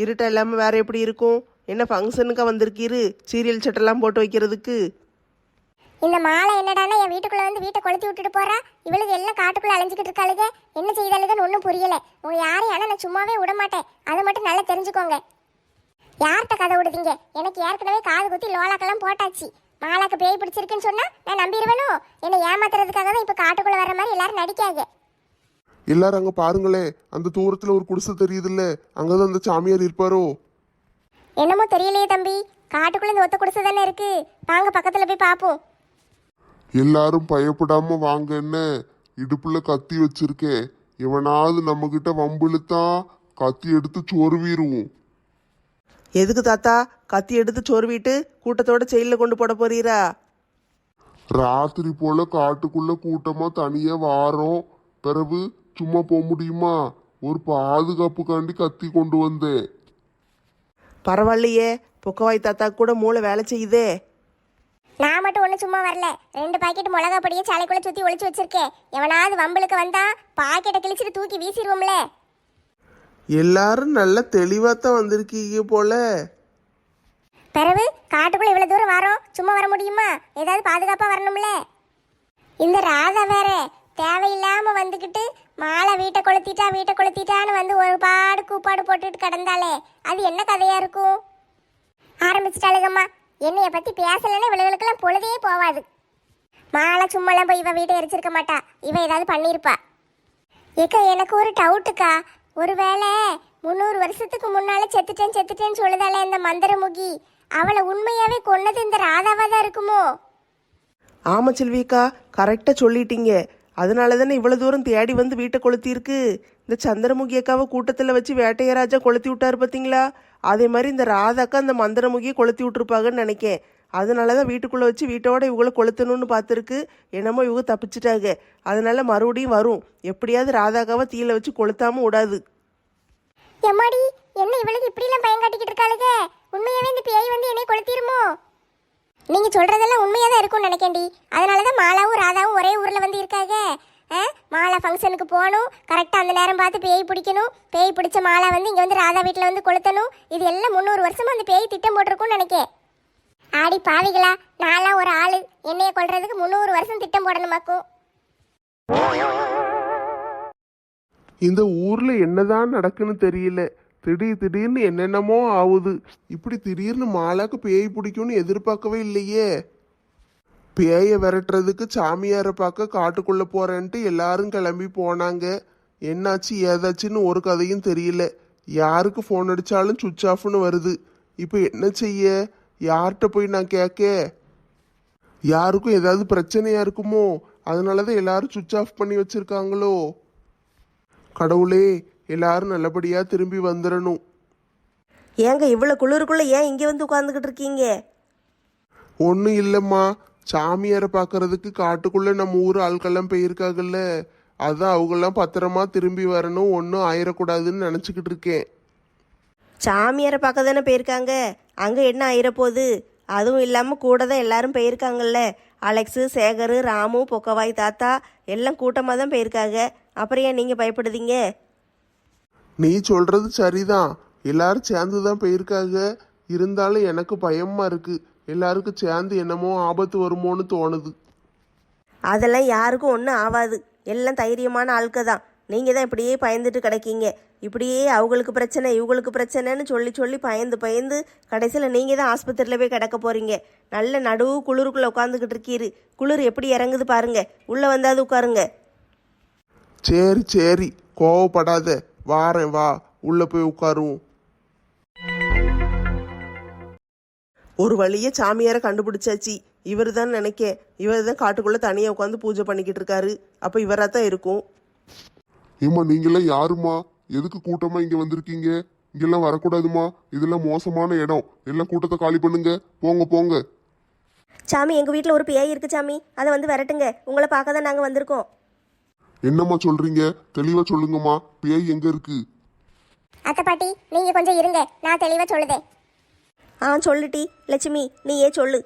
இருட்டா இல்லாமல் வேற எப்படி இருக்கும்? என்ன ஃபங்க்ஷனுக்கா வந்திருக்கீரு? சீரியல் சட்டெல்லாம் போட்டு வைக்கிறதுக்கு? இந்த மாலை என்னடானா என் வீட்டுக்குள்ள வந்து வீட்டை கொளுத்தி விட்டுட்டு போறா. இவளுக்கு எல்லாம் காட்டுக்குள்ள அலைஞ்சிக்கிட்டு இருக்காளுங்க. என்ன செய்தாளுங்கன்னு ஒன்றும் புரியல. உங்க யாரையும் ஆனா நான் சும்மாவே விட மாட்டேன். அதை மட்டும் நல்லா தெரிஞ்சுக்கோங்க. யார்கிட்ட கதை விடுதீங்க? எனக்கு ஏற்கனவே காது குத்தி லோலாக்கெல்லாம் போட்டாச்சு. மாலாக்கு பேய் பிடிச்சிருக்குன்னு சொன்னா நான் நம்பிடுவேனோ? என்னை ஏமாத்துறதுக்காக தான் இப்ப காட்டுக்குள்ள வர மாதிரி எல்லாரும் நடிக்காங்க. எல்லாரும் அங்க பாருங்களே, அந்த தூரத்துல ஒரு குடிசை தெரியுதுல்ல, அங்கதான் அந்த சாமியார் இருப்பாரோ? என்னமோ தெரியலையே தம்பி, காட்டுக்குள்ள இந்த ஒத்த குடிசை தானே இருக்கு. வாங்க பக்கத்துல போய் பாப்போம். எல்லாரும் பயப்படாம வாங்க. என்ன இடுப்புல கத்தி வச்சிருக்கேன். எவனாவது நம்ம கிட்ட வம்பிழுத்தான் கத்தி எடுத்து சொருவிடுவோம். எதுக்கு தாத்தா கத்தி எடுத்து சொருவிட்டு கூட்டத்தோட செயலில் கொண்டு போட போறீரா? ராத்திரி போல காட்டுக்குள்ள கூட்டமா தனியா வாரோம். பிறகு சும்மா போக முடியுமா? ஒரு பாதுகாப்புக்காண்டி கத்தி கொண்டு வந்தேன். பரவாயில்லையே, பொக்கவாய் தாத்தா கூட மூளை வேலை செய்யுதே. நான் மட்டும் ஒண்ணு சும்மா வரல. 2 பாக்கெட் மிளகா பொடியை சாலைக்குள்ள சுத்தி ஒளிச்சு வச்சிருக்கேன். எவனாவது வம்பளுக்கு வந்தா பாக்கெட்டை கிழிச்சிட்டு தூக்கி வீசிடுவோம்ல. எல்லாரும் நல்ல தெளிவா தான் வந்திருக்கீங்க போல. பிறகு காட்டுக்குள்ள இவ்வளவு தூரம் வரோம், சும்மா வர முடியுமா? ஏதாவது பாதுகாப்பா வரணும்ல. இந்த ராதா வேற தேவையில்லாம வந்துக்கிட்டு மாலை வீட்டை கொளுத்திட்டான்னு வந்து ஒரு பாடு கூப்பாடு போட்டுட்டு கிடந்தாலே அது என்ன கதையா இருக்கும்? ஆரம்பிச்சிட்டாளுங்கம்மா. என்னைய பத்தி பேசலன்னு இவளுகளுக்கெல்லாம் பொழுதே போவாது. மாலை சும்மாலாம் போய் இவ வீட்டை எரிச்சிருக்க மாட்டா. இவ ஏதாவது பண்ணியிருப்பா. ஏக்கா, எனக்கு ஒரு டவுட்டுக்கா. ஒருவேளை 300 வருஷத்துக்கு முன்னால செத்துட்டேன்னு சொல்லுதாலே இந்த மந்திரமுகி, அவளை உண்மையாவே கொன்னது இந்த ராதாவா தான் இருக்குமோ? ஆமா செல்விக்கா, கரெக்டா சொல்லிட்டீங்க. அதனால தானே இவ்வளவு தூரம் தேடி வந்து வீட்டை கொளுத்திருக்கு. இந்த சந்திரமுகி அக்காவை கூட்டத்தில் வச்சு வேட்டையராஜா கொளுத்தி விட்டாரு பார்த்தீங்களா? அதே மாதிரி இந்த ராதாக்கா அந்த மந்திரமுகியை கொளுத்தி விட்டுருப்பாங்கன்னு நினைக்கேன். அதனால தான் வீட்டுக்குள்ளே வச்சு வீட்டோட இவங்களை கொளுத்தணும்னு பார்த்துருக்கு. என்னமோ இவங்க தப்பிச்சிட்டாங்க. அதனால மறுபடியும் வரும். எப்படியாவது ராதாக்காவை தீயில வச்சு கொளுத்தாம விடாது. எம்மாடி, என்ன இவளுக்கு இப்படிலாம் பயம் காட்டிக்கிட்டு இருக்காளுங்க? உண்மையாவே இந்த பேய் வந்து என்னை கொளுத்திருமோ? நீங்க சொல்றதெல்லாம் உண்மையா தான் இருக்கும்னு நினைக்கேன்டி. அதனாலதான் மாலாவும் ராதாவும் ஒரே ஊர்ல வந்து இருக்காங்க. மாலா ஃபங்க்ஷனுக்கு போகணும், கரெக்டாக அந்த நேரம் பார்த்து பேய் பிடிக்கணும். பேய் பிடிச்ச மாலா வந்து இங்கே வந்து ராதா வீட்டில் வந்து கொளுத்தணும். இது எல்லாம் 300 வருஷமா அந்த பேய் திட்டம் போட்டிருக்கும்னு நினைக்கேன். ஆடி பாவிகளா, நான்லாம் ஒரு ஆளு, என்னைய கொல்றதுக்கு 300 வருஷம் திட்டம் போடணுமாக்கும். இந்த ஊர்ல என்னதான் நடக்குன்னு தெரியல. திடீர்னு என்னென்னமோ ஆகுது. இப்படி திடீர்னு மாலாக்கு பேய் பிடிக்கும்னு எதிர்பார்க்கவே இல்லையே. பேயை விரட்டுறதுக்கு சாமியாரை பார்க்க காட்டுக்குள்ள போறேன்ட்டு எல்லாரும் கிளம்பி போனாங்க. என்னாச்சு ஏதாச்சுன்னு ஒரு கதையும் தெரியல. யாருக்கு ஃபோன் அடிச்சாலும் சுவிட்ச் ஆஃப்னு வருது. இப்போ என்ன செய்ய? யார்கிட்ட போய் நான் கேட்க? யாருக்கும் ஏதாவது பிரச்சனையா இருக்குமோ? அதனாலதான் எல்லாரும் சுவிட்ச் ஆஃப் பண்ணி வச்சிருக்காங்களோ? கடவுளே, எல்லாரும் நல்லபடியா திரும்பி வந்துடணும். ஏங்க இவ்வளோ குளிருக்குள்ளே ஏன் இங்கே வந்து உட்காந்துக்கிட்டு இருக்கீங்க? ஒன்றும் இல்லைம்மா, சாமியாரை பார்க்கறதுக்கு காட்டுக்குள்ள நம்ம ஊர் ஆட்கள்லாம் போயிருக்காங்கல்ல, அதான் அவங்கெல்லாம் பத்திரமா திரும்பி வரணும், ஒன்றும் ஆயிடக்கூடாதுன்னு நினச்சிக்கிட்டு இருக்கேன். சாமியாரை பார்க்க தானே போயிருக்காங்க, அங்கே என்ன ஆயிரப்போகுது? அதுவும் இல்லாமல் கூட தான் எல்லாரும் போயிருக்காங்கல்ல, அலெக்ஸு, சேகர், ராமு, பொக்கவாய் தாத்தா எல்லாம் கூட்டமாக தான் போயிருக்காங்க. அப்புறம் ஏன் நீங்கள் பயப்படுதீங்க? நீ சொல்றது சரிதான், எல்லாரும் சேர்ந்து தான் போயிருக்காங்க. இருந்தாலும் எனக்கு பயமா இருக்கு. எல்லாருக்கும் சேர்ந்து என்னமோ ஆபத்து வருமோன்னு தோணுது. அதெல்லாம் யாருக்கும் ஒன்றும் ஆகாது. எல்லாம் தைரியமான ஆட்க தான். நீங்கள் தான் இப்படியே பயந்துட்டு கிடைக்கீங்க. இப்படியே அவங்களுக்கு பிரச்சனை இவங்களுக்கு பிரச்சனைன்னு சொல்லி சொல்லி பயந்து கடைசியில் நீங்கள் தான் ஆஸ்பத்திரியில் போய் கிடக்க போகிறீங்க. நல்ல நடுவு குளிருக்குள்ளே உட்காந்துக்கிட்டு இருக்கீரு. குளிர் எப்படி இறங்குது பாருங்க. உள்ளே வந்தாது உட்காருங்க. சரி சரி, கோவப்படாத, வாரேன், வா உள்ள போய் உட்காருவோம். ஒரு வழியே சாமியாரை கண்டுபிடிச்சாச்சு. இவர் தான் நினைக்கேன். இவர் தான் காட்டுக்குள்ளே தனியாக உட்காந்து பூஜை பண்ணிக்கிட்டு இருக்காரு. அப்போ இவராக தான் இருக்கும். ஏம்மா நீங்களாம் யாருமா? எதுக்கு கூட்டமா இங்க வந்திருக்கீங்க? இங்கெல்லாம் வரக்கூடாதுமா, இதெல்லாம் மோசமான இடம். எல்லாம் கூட்டத்தை காலி பண்ணுங்க, போங்க போங்க. சாமி, எங்கள் வீட்டில் ஒரு பேய் இருக்கு சாமி. அதை வந்து விரட்டுங்க. உங்களை பார்க்க தான் நாங்கள் வந்திருக்கோம். என்னம்மா சொல்றீங்க? தெளிவா சொல்லுங்கம்மா, பேய் எங்க இருக்கு? அத்தை பாட்டி நீங்க கொஞ்சம் இருங்க, நான் தெளிவா சொல்லுதேன். சொல்லுட்டி லட்சுமி, நீ சொல்லு.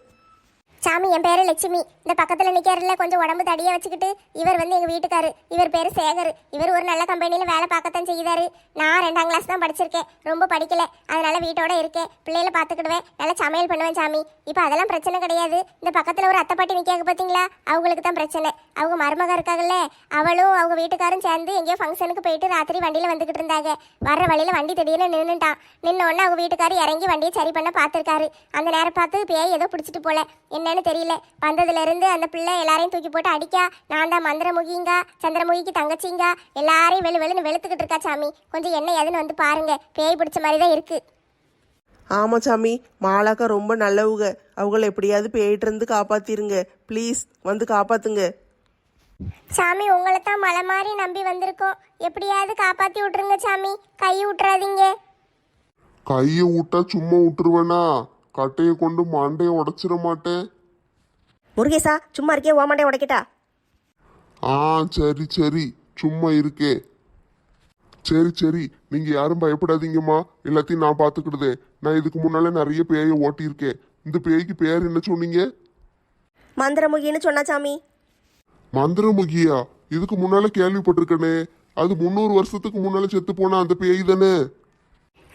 சாமி, என் பேரு லட்சுமி. இந்த பக்கத்துல நிக்கிறதுல கொஞ்சம் உடம்பு தடியா வச்சுக்கிட்டு இவர் வந்து எங்க வீட்டுக்காரு. இவர் பேரு சேகர். இவர் ஒரு நல்ல கம்பெனில வேலை பார்க்கத்தான் செய்தாரு. நான் 2ஆம் கிளாஸ் தான் படிச்சிருக்கேன், ரொம்ப படிக்கல. அதனால வீட்டோட இருக்கேன், பிள்ளைகளை பார்த்துக்கிடுவேன், நல்லா சமையல் பண்ணுவேன் சாமி. இப்போ அதெல்லாம் பிரச்சனை கிடையாது. இந்த பக்கத்துல ஒரு அத்தை பாட்டி நிக்காங்க பாத்தீங்களா, அவங்களுக்கு தான் பிரச்சனை. அவங்க மருமக இருக்காங்கல்ல, அவளும் அவங்க வீட்டுக்காரும் சேர்ந்து எங்கேயோ ஃபங்க்ஷனுக்கு போயிட்டு ராத்திரி வண்டியில வந்துகிட்டு இருந்தாங்க. வர்ற வழியில வண்டி திடீர்னு நின்றுட்டான். நின்ன உடனே அவங்க வீட்டுக்காரு இறங்கி வண்டியை சரி பண்ண பார்த்துருக்காரு. அந்த நேரம் பார்த்து பேய் ஏதோ பிடிச்சிட்டு போல, என்னன்னு தெரியல. வந்ததுல இருந்து அந்த பிள்ளை எல்லாரையும் தூக்கி போட்டு அடிக்கா. நான் தான் மந்திரமுகிங்க, சந்திரமுகிக்கு தங்கச்சிங்க, எல்லாரையும் வெளுன்னு வெளுத்துக்கிட்டு இருக்கா சாமி. கொஞ்சம் என்ன ஏதுன்னு வந்து பாருங்க, பேய் பிடிச்ச மாதிரி தான் இருக்கு. ஆமாம் சாமி, மாலாக்கா ரொம்ப நல்லவங்க. அவங்கள எப்படியாவது பேயிட்டு இருந்து காப்பாத்திருங்க ப்ளீஸ், வந்து காப்பாத்துங்க. சாமி, உங்களை தான் மலை மாதிரி நம்பி வந்திருக்கோம், எப்படியாவது காப்பாத்தி விட்டுருங்க சாமி, கை விட்டுறாதீங்க. கையை விட்டா சும்மா விட்டுருவேனா? கட்டையை கொண்டு மண்டையை உடைச்சிட மாட்டேன். முருகேசா, சும்மா இருக்கே, ஓமாண்டே உடைக்கிட்டா. சரி சரி, சும்மா இருக்கே. சரி சரி, நீங்க யாரும் பயப்படாதீங்கம்மா, எல்லாத்தையும் நான் பாத்துக்கிடுதேன். நான் இதுக்கு முன்னால நிறைய பேயை ஓட்டியிருக்கேன். இந்த பேய்க்கு பேர் என்ன சொன்னீங்க? மந்திரமுகின்னு சொன்னா சாமி. மந்திரமுகியா? இதுக்கு முன்னால கேள்விப்பட்டிருக்கனே. அது 300 வருஷத்துக்கு முன்னால செத்து போன அந்த பேய் தானே?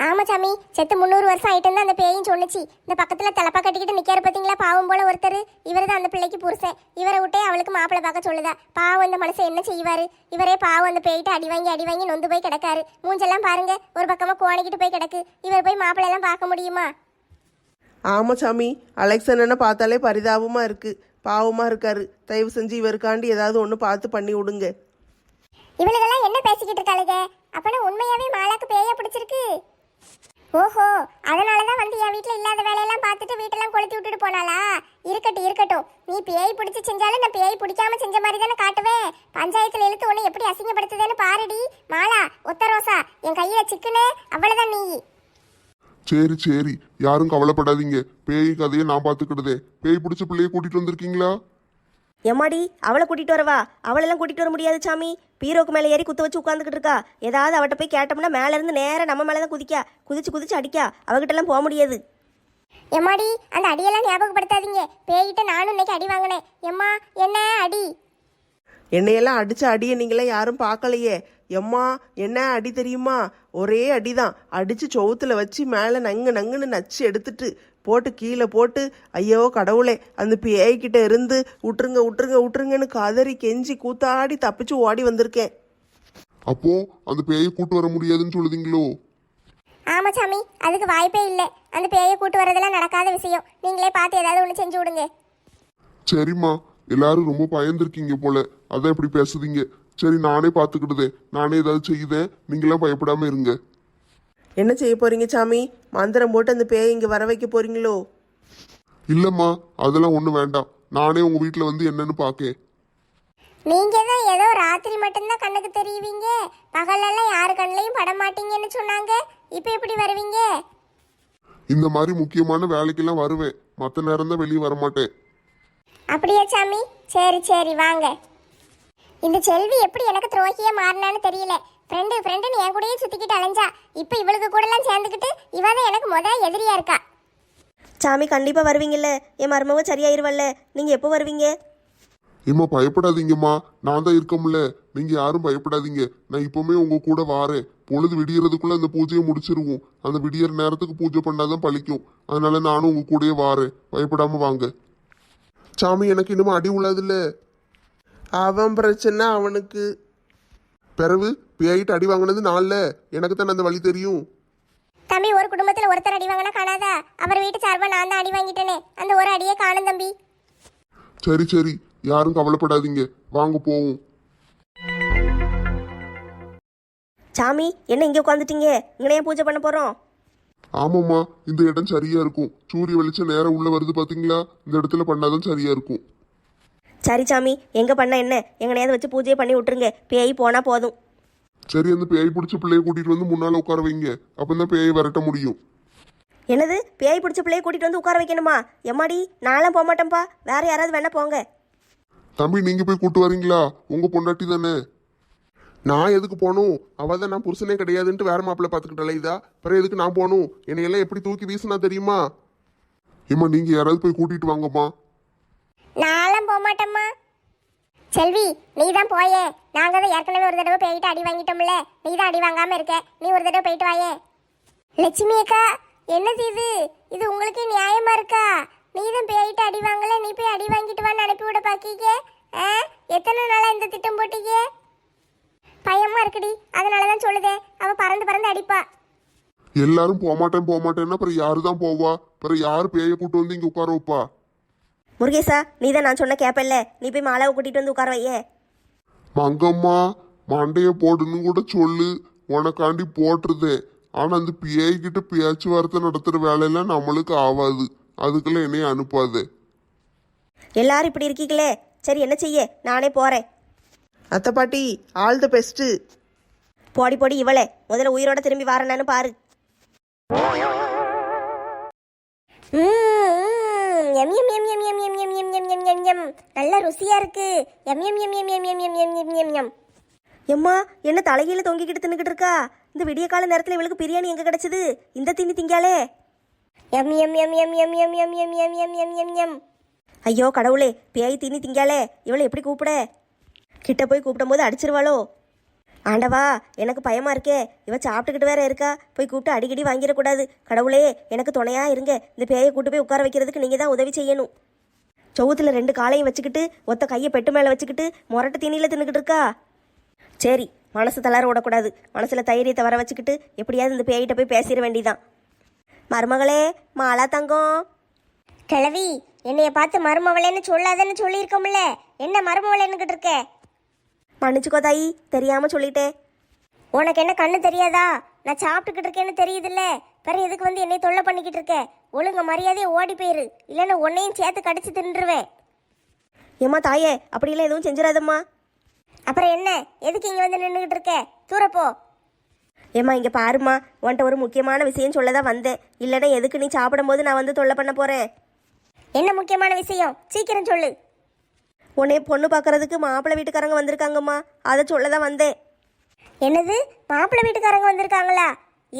ஆமா சாமி, செத்து 300 வருஷம் ஆயிட்டு அந்த பேயும் சொன்னுச்சு. இந்த பக்கத்துல தலப்பா கட்டிக்கிட்டு நிக்காரு பாத்தீங்களா, பாவம் போல ஒருத்தர். இவரு தான் அந்த பிள்ளைக்கு புருஷன். இவரை விட்டே அவளுக்கு மாப்பிள்ளை பார்க்க சொல்லுதா. பாவம் இந்த மனுஷன் என்ன செய்வாரு? இவரே பாவம் அந்த பேயிட்டு அடி வாங்கி நொந்து போய் கிடக்காரு. மூஞ்செல்லாம் பாருங்க, ஒரு பக்கமா கோணிக்கிட்டு போய் கிடக்கு. இவர் போய் மாப்பிள்ளை எல்லாம் பார்க்க முடியுமா? ஆமாம் சாமி, அலெக்சண்ணனை பார்த்தாலே பரிதாபமாக இருக்கு. பாவமாக இருக்காரு. தயவு செஞ்சு இவருக்காண்டி ஏதாவது ஒன்று பார்த்து பண்ணி விடுங்க. இவளுகெல்லாம் என்ன பேசிக்கிட்டு இருக்காளுங்க? அப்பனா உண்மையாவே மாலாக்கு பேய பிடிச்சிருக்கு. ஓஹோ, அதனாலதான் வந்து என் வீட்டுல இல்லாத வேலையெல்லாம் பார்த்துட்டு வீட்டெல்லாம் கொளுத்தி விட்டுட்டு போனாளா? இருக்கட்டும். நீ பேய் பிடிச்சி செஞ்சாலும் நான் பேய் பிடிக்காம செஞ்ச மாதிரி தானே காட்டுவேன். பஞ்சாயத்துல இழுத்து உன்னை எப்படி அசிங்கப்படுத்துதேன்னு பாருடி. மாலா, ஒத்த ரோசா, என் கையில சிக்குனே, அவ்வளவுதான் நீ. சரி சரி, யாரும் கவலைப்படாதீங்க. பேய் கதையை நான் பாத்துக்கிடுதே. பேய் பிடிச்ச பிள்ளைய கூட்டிட்டு வந்திருக்கீங்களா? எம்மாடி, அவளை கூட்டிட்டு வரவா? அவளெல்லாம் கூட்டிட்டு வர முடியாது சாமி. பீரோக்கு மேலே ஏறி குத்த வச்சு உட்காந்துக்கிட்டு இருக்கா. ஏதாவது அவட்ட போய் கேட்டோம்னா மேல இருந்து நேரம் நம்ம மேலதான் குதிச்சு அடிக்கா. அவகிட்ட எல்லாம் போக முடியாது. எம்மாடி, அந்த அடியெல்லாம் ஞாபகப்படுத்தாதீங்க. பேயிட்ட நானும் இன்னைக்கு அடி வாங்கினேன். எம்மா, என்ன அடி? என்னையெல்லாம் அடிச்ச அடியை நீங்களாம் யாரும் பார்க்கலையே. எம்மா, என்ன அடி தெரியுமா? ஒரே அடிதான். அடிச்சு சவுத்துல வச்சு மேலே நங்குன்னு நச்சு எடுத்துட்டு போட்டு கீழே போட்டு, ஐயோ கடவுளே, அந்த பேய்கிட்ட இருந்து விட்டுருங்கன்னு கதறி கெஞ்சி கூத்தாடி தப்பிச்சு ஓடி வந்திருக்கேன். அப்போ அந்த பேயை கூட்டு வர முடியாதுன்னு சொல்லுதீங்களோ? ஆமா சாமி, அதுக்கு வாய்ப்பே இல்லை. அந்த பேயை கூட்டு வரதெல்லாம் நடக்காத விஷயம். நீங்களே பார்த்து ஏதாவது ஒன்று செஞ்சு விடுங்க. சரிம்மா, எல்லாரும் ரொம்ப பயந்துருக்கீங்க போல, அதான் இப்படி பேசுதீங்க. சரி, நானே பார்த்துக்கிடுதேன். நானே ஏதாவது செய்யுதேன், நீங்களாம் பயப்படாம இருங்க. என்ன செய்ய போறீங்க சாமி? மந்திரம் போட்டு அந்த பேயை இங்க வர வைக்க போறீங்களோ? இல்லம்மா, அதெல்லாம் ஒன்றும் வேண்டாம். நானே உங்க வீட்டில் வந்து என்னன்னு பார்க்கேன். நீங்க தான் ஏதோ ராத்திரி மட்டும்தான் கண்ணுக்கு தெரியுவீங்க, பகலெல்லாம் யாரு கண்ணிலையும் பட மாட்டீங்கன்னு சொன்னாங்க. இப்போ எப்படி வருவீங்க? இந்த மாதிரி முக்கியமான வேலைக்கெல்லாம் வருவேன், மற்ற நேரம் தான் வெளியே வரமாட்டேன். அப்படியா சாமி? சரி வாங்க. இந்த செல்வி எப்படி எனக்கு துரோகியா மாறினான்னு தெரியல. ஃப்ரெண்டுன்னு என் கூடயே சுத்திக்கிட்டு அலைஞ்சா. இப்போ இவளுக்கு கூட எல்லாம் சேர்ந்துக்கிட்டு இவதான் எனக்கு எதிரியா இருக்கா. சாமி கண்டிப்பாக வருவீங்கல்ல? என் மருமவ சரியாயிருவல்ல? நீங்கள் எப்போ வருவீங்க? ஏம்மா பயப்படாதீங்கம்மா, நான் தான் இருக்கோம்ல, நீங்க யாரும் பயப்படாதீங்க. நான் இப்பவுமே உங்க கூட வாரேன். பொழுது விடியறதுக்குள்ள அந்த பூஜையை முடிச்சிருவோம். அந்த விடியற நேரத்துக்கு பூஜை பண்ணாதான் பழிக்கும். அதனால நானும் உங்க கூடயே வாரேன். பயப்படாம வாங்க. சாமி எனக்கு இன்னும் அடி உள்ளதில்ல. அவன் பிரச்சனை அவனுக்கு. பிறகு பேயிட்டு அடி வாங்கினது நாள்ல எனக்கு தானே அந்த வழி தெரியும். தம்பி, ஒரு குடும்பத்துல ஒருத்தர் அடி வாங்கினா காணாதா? அவர் வீட்டு சார்பா நான் தான் அடி வாங்கிட்டேனே, அந்த ஒரு அடியே காணும் தம்பி. சரி சரி, யாரும் கவலைப்படாதீங்க, வாங்க போவோம். சாமி என்ன இங்கே உட்காந்துட்டீங்க? இங்கனையே பூஜை பண்ண போகிறோம். ஆமாம்மா, இந்த இடம் சரியா இருக்கும். சூரிய வெளிச்சம் நேரம் உள்ள வருது பாத்தீங்களா? இந்த இடத்துல பண்ணாதான் சரியா இருக்கும். சரி சாமி, எங்கே பண்ண என்ன? எங்கனையாவது வச்சு பூஜையை பண்ணி விட்டுருங்க. பேய் போனால் போதும். சரி, அந்த பேய் பிடிச்ச பிள்ளைய கூட்டிட்டு வந்து முன்னால உட்கார வைங்க. அப்பதான் பேயை விரட்ட முடியும். என்னது? பேய் பிடிச்ச பிள்ளையை கூட்டிகிட்டு வந்து உட்கார வைக்கணுமா? எம்மாடி, நான்லாம் போக மாட்டேன்ப்பா. வேற யாராவது வேணா போங்க. தம்பி, நீங்க போய் கூட்டு வரீங்களா? உங்க பொண்டாட்டி தானே. நான் எதுக்கு போகணும்? அவ தான் நான் புருஷனே கிடையாதுன்ட்டு வேற மாப்பிள்ளை பார்த்துக்கிட்டல. இதா பிறகு எதுக்கு நான் போகணும்? என்னையெல்லாம் எப்படி தூக்கி வீசினா தெரியுமா? ஏம்மா, நீங்க யாராவது போய் கூட்டிட்டு வாங்கம்மா. நானும் போக மாட்டேம்மா. செல்வி, நீ தான் போயே. நாங்க தான் ஏற்கனவே ஒரு தடவை போயிட்டு அடி வாங்கிட்டோம்ல, நீ தான் அடி வாங்காம இருக்க. நீ ஒரு தடவை போயிட்டு வாயே. லட்சுமி அக்கா, என்னது இது? இது உங்களுக்கு நியாயமா இருக்கா? நீ தான் போயிட்டு அடி வாங்கல, நீ போய் அடி வாங்கிட்டு வான்னு அனுப்பி விட பாக்கீங்க. எத்தனை நாளா இந்த திட்டம் போட்டீங்க? பயமா இருக்குடி, அதனாலதான் சொல்லுதே. அவ பறந்து பறந்து அடிப்பா. எல்லாரும் போக மாட்டேன்னா அப்புறம் யாரு தான் போவா? அப்புறம் யாரு பேயை கூட்டு வந்து இங்க உட்கார வைப்பா? முருகேசா, நீ தான் நான் சொன்ன கேப்பல்ல, நீ போய் மாலாவை கூட்டிகிட்டு வந்து உட்கார வையே. மங்கம்மா, மண்டைய போடுன்னு கூட சொல்லு, உனக்காண்டி போட்டுருதே. ஆனா அந்த பேய்கிட்ட பேச்சுவார்த்தை நடத்துற வேலையெல்லாம் நம்மளுக்கு ஆகாது. அதுக்கெல்லாம் என்னைய அனுப்பாது. எல்லாரும் இப்படி இருக்கீங்களே, சரி என்ன செய்ய, நானே போகிறேன். அத்தை பாட்டி, ஆல் த பெஸ்ட்டு. போடி போடி இவளே, முதல்ல உயிரோட திரும்பி வாரேனான்னு பாரு. எம் எம் எம் எம் எம் எம் எம் எம் எம் எம் எம் எம். நல்ல ருசியா இருக்கு. எம் எம் எம் எம் எம் எம் எம் எம் எம் எம் எம். எம்மா, என்ன தலைகீழ தொங்கிக்கிட்டு தின்னுக்கிட்டு இருக்கா? இந்த விடிய கால நேரத்தில் இவளுக்கு பிரியாணி எங்கே கிடைச்சது? இந்த தின்னி திங்காலே. எம் எம் எம் எம் எம் எம் எம் எம் எம் எம் எம் எம் எம். ஐயோ கடவுளே, பேய் தின்னி திங்காலே. இவளை எப்படி கூப்பிட? கிட்ட போய் கூப்பிடும் போது அடிச்சிருவாளோ? ஆண்டவா, எனக்கு பயமா இருக்கே. இவ சாப்பிட்டுக்கிட்டு வேற இருக்கா. போய் கூப்பிட்டு அடிக்கடி வாங்கிடக்கூடாது. கடவுளே, எனக்கு துணையா இருங்க. இந்த பேயை கூட்டு போய் உட்கார வைக்கிறதுக்கு நீங்க தான் உதவி செய்யணும். சவுத்துல 2 காலையும் வச்சுக்கிட்டு ஒத்த கையை பெட்டு மேலே வச்சுக்கிட்டு மொரட்டு தீனியில் தின்னுக்கிட்டு இருக்கா. சரி, மனசு தளர விடக்கூடாது. மனசுல தைரியத்தை வர வச்சுக்கிட்டு எப்படியாவது இந்த பேயிட்ட போய் பேசிட வேண்டிதான். மருமகளே, மாலா தங்கம். கிழவி, என்னைய பார்த்து மருமவளேன்னு சொல்லாதன்னு சொல்லியிருக்கோம்ல, என்ன மருமவளேன்னுகிட்டு இருக்க? மன்னிச்சுக்கோ தாயி, தெரியாம சொல்லிட்டேன். உனக்கு என்ன கண்ணு தெரியாதா? நான் சாப்பிட்டுக்கிட்டு இருக்கேன்னு தெரியுதுல்ல, பிறகு எதுக்கு வந்து என்னை தொல்லை பண்ணிக்கிட்டு இருக்க? ஒழுங்க மரியாதையை ஓடி போயிரு, இல்லைன்னா உன்னையும் சேர்த்து கடிச்சு தின்றுவேன். ஏம்மா தாயே, அப்படியெல்லாம் எதுவும் செஞ்சிடாதம்மா. அப்புறம் என்ன, எதுக்கு இங்கே வந்து நின்றுக்கிட்டு இருக்க? தூரப்போ. ஏம்மா இங்கே பாருமா, உன்கிட்ட ஒரு முக்கியமான விஷயம் சொல்ல தான் வந்தேன். இல்லைன்னா எதுக்கு நீ சாப்பிடும்போது நான் வந்து தொல்லை பண்ண போகிறேன். என்ன முக்கியமான விஷயம்? சீக்கிரம் சொல்லு. உன்னைய பொண்ணு பார்க்கறதுக்கு மாப்பிள்ளை வீட்டுக்காரங்க வந்திருக்காங்கம்மா, அதை சொல்ல தான் வந்தேன். என்னது, மாப்பிள்ளை வீட்டுக்காரங்க வந்திருக்காங்களா?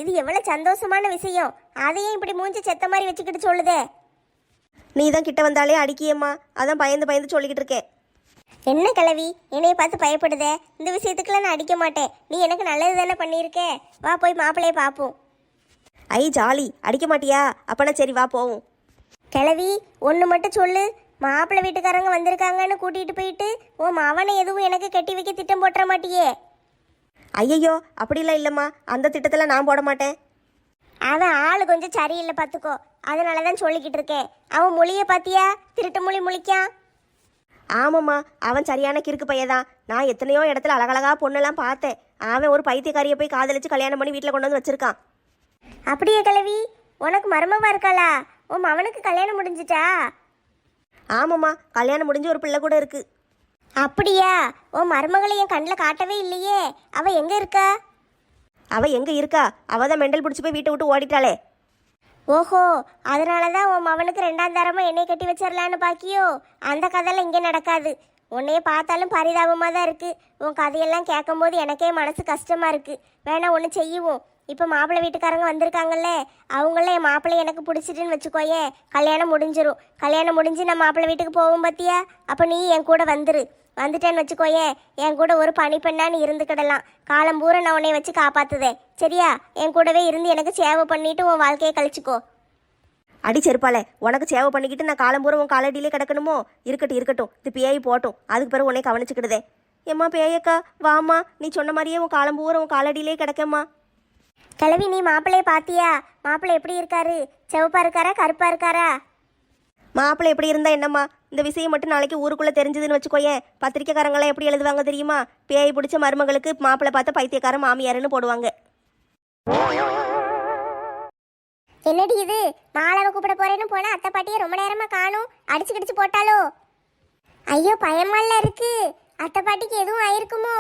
இது எவ்வளவு சந்தோஷமான விஷயம். அதையும் இப்படி மூஞ்சி செத்த மாதிரி வச்சுக்கிட்டு சொல்லுதே. நீ தான் கிட்ட வந்தாலே அடிக்கியம்மா, அதான் பயந்து பயந்து சொல்லிக்கிட்டு இருக்கேன். என்ன கிழவி, என்னைய பார்த்து பயப்படுதே? இந்த விஷயத்துக்குலாம் நான் அடிக்க மாட்டேன். நீ எனக்கு நல்லது தானே பண்ணியிருக்கே. வா போய் மாப்பிள்ளைய பார்ப்போம். ஐ ஜாலி, அடிக்க மாட்டியா? அப்பனா சரி வா போவோம். கிழவி, ஒன்று மட்டும் சொல்லு. மாப்பிள்ளை வீட்டுக்காரங்க வந்திருக்காங்கன்னு கூட்டிகிட்டு போயிட்டு உன் மவனை எதுவும் எனக்கு கட்டி வைக்க திட்டம் போட்டுற மாட்டியே? ஐயையோ, அப்படிலாம் இல்லைம்மா, அந்த திட்டத்தில் நான் போட மாட்டேன். அவன் ஆளு கொஞ்சம் சரியில்லை பார்த்துக்கோ, அதனால தான் சொல்லிக்கிட்டு இருக்கேன். அவன் மொழியை பார்த்தியா? திருட்டு மொழி முழிக்கான். ஆமாம்மா, அவன் சரியான கிறுக்கு பையதான். நான் எத்தனையோ இடத்துல அழகழகா பொண்ணெல்லாம் பார்த்தேன். அவன் ஒரு பைத்தியக்காரியை போய் காதலிச்சு கல்யாணம் பண்ணி வீட்டில் கொண்டு வந்து வச்சிருக்கான். அப்படியே கிழவி, உனக்கு மருமவா இருக்காளா? உன் மவனுக்கு கல்யாணம் முடிஞ்சிட்டா? ஆமாம்மா, கல்யாணம் முடிஞ்சு ஒரு பிள்ளை கூட இருக்கு. அப்படியா? உன் மருமகளை என் கண்ணில் காட்டவே இல்லையே. அவ எங்க இருக்கா? அவ எங்க இருக்கா? அவ தான் மெண்டல் பிடிச்சி போய் வீட்டை விட்டு ஓடிட்டாளே. ஓஹோ, அதனால தான் உன் மவனுக்கு 2ஆம் தரமா என்னை கட்டி வச்சிடலான்னு பாக்கியோ? அந்த கதையெல்லாம் இங்கே நடக்காது. உன்னையே பார்த்தாலும் பரிதாபமாக தான் இருக்கு. உன் கதையெல்லாம் கேட்கும்போது எனக்கே மனசு கஷ்டமா இருக்கு. வேணா ஒன்று செய்யுவோம். இப்போ மாப்பிள்ளை வீட்டுக்காரங்க வந்திருக்காங்கல்ல, அவங்கள என் மாப்பிள்ளை எனக்கு பிடிச்சிட்டுன்னு வச்சுக்கோயேன், கல்யாணம் முடிஞ்சிரும். கல்யாணம் முடிஞ்சு நான் மாப்பிள்ளை வீட்டுக்கு போவோம் பார்த்தியா, அப்போ நீ என் கூட வந்துட்டேன்னு வச்சுக்கோயேன், என் கூட ஒரு பணிப்பெண்ணான்னு இருந்துக்கிடலாம். காலம் பூரா நான் உன்னை வச்சு காப்பாத்துதேன், சரியா? என் கூடவே இருந்து எனக்கு சேவை பண்ணிட்டு உன் வாழ்க்கையை கழிச்சுக்கோ. அடி செருப்பாலே, உனக்கு சேவை பண்ணிக்கிட்டு நான் காலம்பூரம் உன் காலடியிலே கிடக்கணுமோ? இருக்கட்டும் இருக்கட்டும், இது பேய் போட்டும், அதுக்கு பிறகு உன்னை கவனிச்சுக்கிடுதே. ஏம்மா பேயக்கா, வாம்மா, நீ சொன்ன மாதிரியே உன் காலம்பூரம் உன் காலடியிலே கிடக்கம்மா. கிளவி, நீ மாப்பிள்ளைய பாத்தியா? மாப்பிள்ளை எப்படி இருக்காரு? சிவப்பா இருக்காரா கருப்பா இருக்காரா? மாப்பிள்ளை எப்படி இருந்தா என்னம்மா, இந்த விஷயம் மட்டும் நாளைக்கு ஊருக்குள்ளே தெரிஞ்சதுன்னு வச்சுக்கோயேன், பத்திரிக்கைக்காரங்களாம் எப்படி எழுதுவாங்க தெரியுமா? பேய் பிடிச்ச மருமகளுக்கு மாப்பிள்ளை பார்த்த பைத்தியக்கார மாமியாருன்னு போடுவாங்க. என்னடி இது, மாலாவை கூப்பிட போறேன்னு போனா அத்தை பாட்டியை ரொம்ப நேரமா காணும், அடிச்சு கிடிச்சு போட்டாலோ? ஐயோ, பயமால இருக்கு. அத்தை பாட்டிக்கு எதுவும் ஆயிருக்குமோ?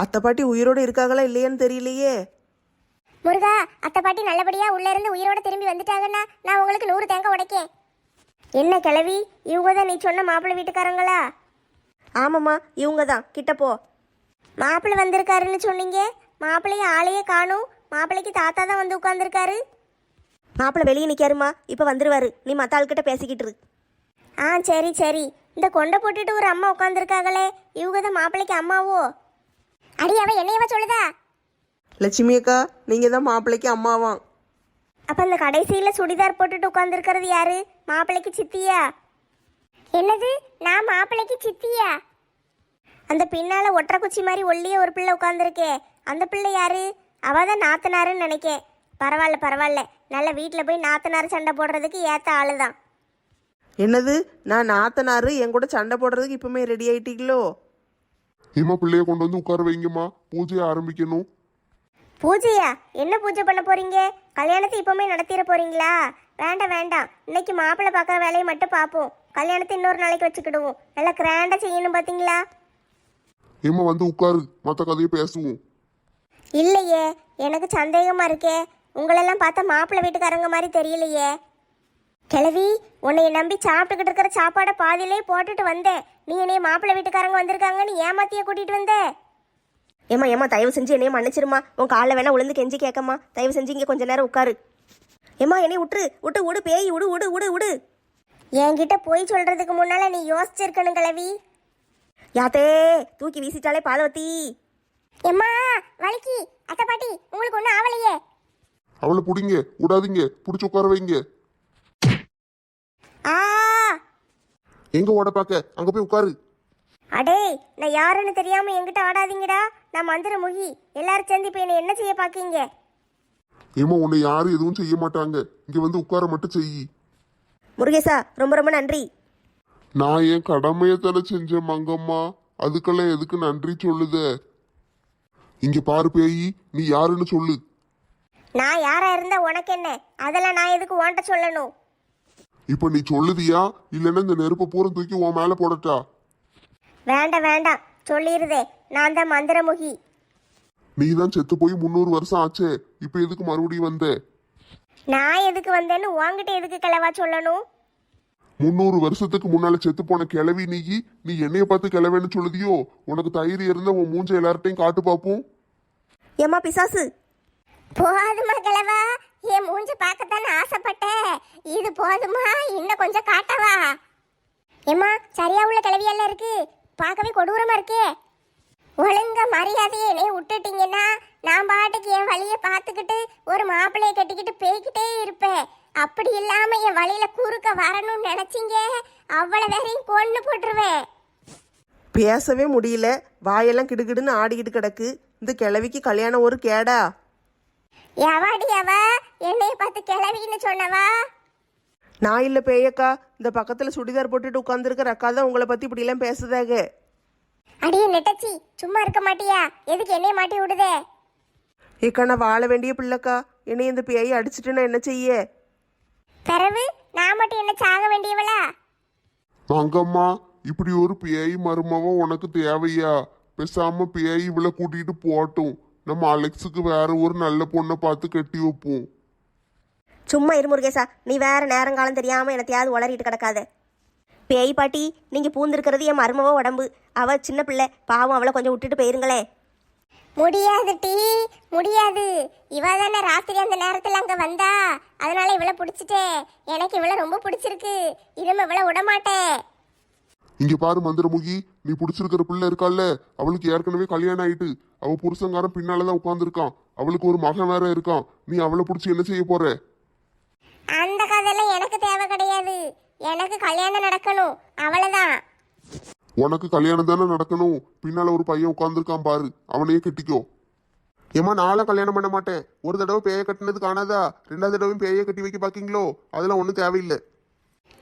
அத்தை பாட்டி உயிரோடு இருக்காங்களா இல்லையான்னு தெரியலையே. முருகா, அத்தை பாட்டி நல்லபடியா உள்ள இருந்து உயிரோட திரும்பி வந்துட்டாங்கன்னா நான் உங்களுக்கு 100 தேங்காய் உடைக்கேன். என்ன கிளவி, இவங்க தான் நீ சொன்ன மாப்பிள்ளை வீட்டுக்காரங்களா? ஆமாம்மா, இவங்க தான். கிட்ட போ. மாப்பிள்ளை வந்திருக்காருன்னு சொன்னீங்க, மாப்பிள்ளைய ஆளையே காணும். மாப்பிள்ளைக்கு தாத்தா தான் வந்து உட்கார்ந்துருக்காரு. மாப்பிள்ளை வெளியே நிற்காருமா, இப்போ வந்துருவாரு. நீ மற்ற ஆள்கிட்ட பேசிக்கிட்டு இரு. ஆ சரி சரி. இந்த கொண்டை போட்டுட்டு ஒரு அம்மா உட்காந்துருக்காங்களே, இவங்க தான் மாப்பிள்ளைக்கு அம்மாவோ? அடி, அவ என்னையவா சொல்லுதா? லட்சுமி அக்கா, நீங்கள் தான் மாப்பிள்ளைக்கு அம்மாவாம். அப்ப அந்த கடைசியில் சுடிதார் போட்டுட்டு உட்காந்துருக்கிறது யாரு? மாப்பிள்ளைக்கு சித்தியா? என்னது, நான் மாப்பிள்ளைக்கு சித்தியா? அந்த பின்னால ஒற்றை குச்சி மாதிரி ஒல்லிய ஒரு பிள்ளை உட்காந்துருக்கே, அந்த பிள்ளை யாரு? அவதான் நாத்தனாருன்னு நினைக்கேன். பரவாயில்ல பரவாயில்ல, நல்ல வீட்டில் போய் நாத்தனார் சண்டை போடுறதுக்கு ஏற்ற ஆளு தான். என்னது, நான் நாத்தனாரு என் கூட சண்டை போடுறதுக்கு இப்பவுமே ரெடி ஆயிட்டீங்களோ? ஏமா பிள்ளைய கொண்டு வந்து உட்கார வைங்கம்மா, பூஜையை ஆரம்பிக்கணும். பூஜையா? என்ன பூஜை பண்ண போறீங்க? கல்யாணத்தை இப்பவுமே நடத்திட போறீங்களா? வேண்டாம் வேண்டாம், இன்னைக்கு மாப்பிள்ளை பார்க்குற வேலையை மட்டும் பார்ப்போம். கல்யாணத்தை இன்னொரு நாளைக்கு வச்சுக்கிடுவோம். நல்லா கிராண்டா செய்யணும் பார்த்தீங்களா? ஏமா வந்து உட்காரு, மற்ற கதையை பேசுவோம். இல்லையே, எனக்கு சந்தேகமா இருக்கே. உங்களெல்லாம் பார்த்தா மாப்பிள்ளை வீட்டுக்காரங்க மாதிரி தெரியலையே. கிழவி, உன்னைய நம்பி சாப்பிட்டுக்கிட்டு இருக்கிற சாப்பாடை பாதியிலே போட்டுட்டு வந்தேன். நீ என்னைய மாப்பிள்ளை வீட்டுக்காரங்க வந்திருக்காங்கன்னு ஏமாத்திய கூட்டிட்டு வந்த. ஏம்மா ஏம்மா, தயவு செஞ்சு என்னைய மன்னிச்சிருமா. உன் காலில் வேணா விழுந்து கெஞ்சி கேட்கம்மா. தயவு செஞ்சு இங்கே கொஞ்ச நேரம் உட்காரு. ஏம்மா என்னை விடு பேய், விடு. என்கிட்ட போய் சொல்றதுக்கு முன்னால நீ யோசிச்சிருக்கணும் கிழவி. யாத்தே, தூக்கி வீசிட்டாலே பாதவத்தி. எம்மா வலிக்கி. அத்தை பாட்டி, உங்களுக்கு ஒன்றும் ஆவலையே? அவளை பிடிங்க, விடாதீங்க, பிடிச்சி உட்கார வைங்க. ஆ, எங்க ஓட பார்க்க, அங்க போய் உட்காரு. அடே, நான் யாருன்னு தெரியாம என்கிட்ட ஆடாதீங்கடா. நான் மந்திர முகி. எல்லாரும் சேர்ந்து இப்ப என்ன செய்ய பாக்கீங்க? ஏமா உன்னை யாரும் எதுவும் செய்ய மாட்டாங்க, இங்க வந்து உட்கார மட்டும் செய். முருகேசா, ரொம்ப ரொம்ப நன்றி. நான் என் கடமையை தானே செஞ்சேன் மங்கம்மா, அதுக்கெல்லாம் எதுக்கு நன்றி சொல்லுத? இங்க பாரு பேயி, நீ யாருன்னு சொல்லு. நான் யாரா இருந்தா உனக்கு என்ன? அதெல்லாம் நான் எதுக்கு உன்கிட்ட சொல்லணும்? இப்ப நீ சொல்லுதியா, இல்லைன்னா இந்த நெருப்பை பூரா தூக்கி உன் மேல போடட்டா? வேண்டாம் வேண்டாம், சொல்லிருதே. நான் தான் மந்திரமுகி. நீ தான் செத்து போய் 300 வருஷம் ஆச்சே, இப்ப எதுக்கு மறுபடியும் வந்த? நான் எதுக்கு வந்தேன்னு உன்கிட்ட எதுக்கு கிளவா சொல்லணும்? 300 வருஷத்துக்கு முன்னால செத்து போன கிழவி நீ என்னைய பார்த்து கிழவேன்னு சொல்லுதியோ? உனக்கு தைரியம் இருந்தா உன் மூஞ்ச எல்லார்ட்டையும் காட்டு பாப்போம். ஏம்மா பிசாசு, போதுமா கிளவா? என் மூஞ்ச பார்க்கத்தானே ஆசைப்பட்டேன். இது போதுமா? இன்னும் கொஞ்சம் காட்டவா? ஏம்மா, சரியா உள்ள கிளவியெல்லாம் இருக்கு, பார்க்கவே கொடூரமா இருக்கே. ஒழுங்க மரியாதையை என்னைய விட்டுட்டீங்கன்னா நான் பாட்டுக்கு என் வழியை பார்த்துக்கிட்டு ஒரு மாப்பிள்ளையை கட்டிக்கிட்டு பேய்கிட்டே இருப்பேன். அப்படி இல்லாம என் வழியில குறுக்க வரணும்னு நினைச்சீங்க, அவ்வளவு வேறையும் கொண்டு போட்டுருவேன். பேசவே முடியல, வாயெல்லாம் கிடுகிடுன்னு ஆடிக்கிட்டு கிடக்கு. இந்த கிழவிக்கு கல்யாணம் ஒரு கேடா? எவாடி அவ? என்னைய பார்த்து கிளவின்னு சொன்னவா? நான் இல்லை பேயக்கா, இந்த பக்கத்தில் சுடிதார் போட்டுட்டு உட்காந்துருக்கிற அக்கா தான் உங்களை பற்றி இப்படிலாம் பேசுதாங்க. அடியே நெட்டச்சி, சும்மா இருக்க மாட்டியா? எதுக்கு என்னைய மாட்டி விடுதே? ஏக்கா, நான் வாழ வேண்டிய பிள்ளைக்கா, என்னை இந்த பேயை அடிச்சுட்டு நான் என்ன செய்ய? பிறவு நான் மட்டும் என்ன சாக வேண்டியவளா? மங்கம்மா, இப்படி ஒரு பேய் மருமவன் உனக்கு தேவையா? பேசாம பேய் இவளை கூட்டிட்டு போட்டும், நம்ம அலெக்ஸுக்கு வேற ஒரு நல்ல பொண்ணை பார்த்து கட்டி வைப்போம். சும்மா இரு முருகேசா, நீ வேற நேரங்காலம் தெரியாம என்னத்தையாவது உளறிட்டு கிடக்காத. பேய் பாட்டி, நீங்க பூந்திருக்கிறது என் மருமவ உடம்பு. அவ சின்ன பிள்ளை, பாவம், அவளை கொஞ்சம் விட்டுட்டு போயிருங்களேன். முடியாது டீ, முடியாது. இவ தானே ராத்திரி அந்த நேரத்துல அங்க வந்தா, அதனால இவளை பிடிச்சிட்டேன். எனக்கு இவளை ரொம்ப பிடிச்சிருக்கு. இனிமே இவளை விடமாட்டேன். இங்க பாரு மந்திரமுகி, நீ பிடிச்சிருக்கிற பிள்ளை இருக்கால்ல, அவளுக்கு ஏற்கனவே கல்யாணம் ஆயிட்டு. அவ புருஷங்காரன் பின்னாலதான் உட்கார்ந்துருக்கான். அவளுக்கு ஒரு மகன் வேற இருக்கான். நீ அவளை பிடிச்சி என்ன செய்ய போற? அந்த கதையெல்லாம் எனக்கு தேவை கிடையாது. எனக்கு கல்யாணம் நடக்கணும், அவ்வளவுதான். உனக்கு கல்யாணம் தானே நடக்கணும். பின்னால ஒரு பையன் உட்கார்ந்துருக்கான் பாரு, அவனையே கட்டிக்கோ. ஏமா நானும் கல்யாணம் பண்ண மாட்டேன். ஒரு தடவை பேய கட்டினது காணாதா? ரெண்டாவது தடவையும் பேயை கட்டி வைக்க பாக்கீங்களோ? அதெல்லாம் ஒன்றும் தேவையில்லை.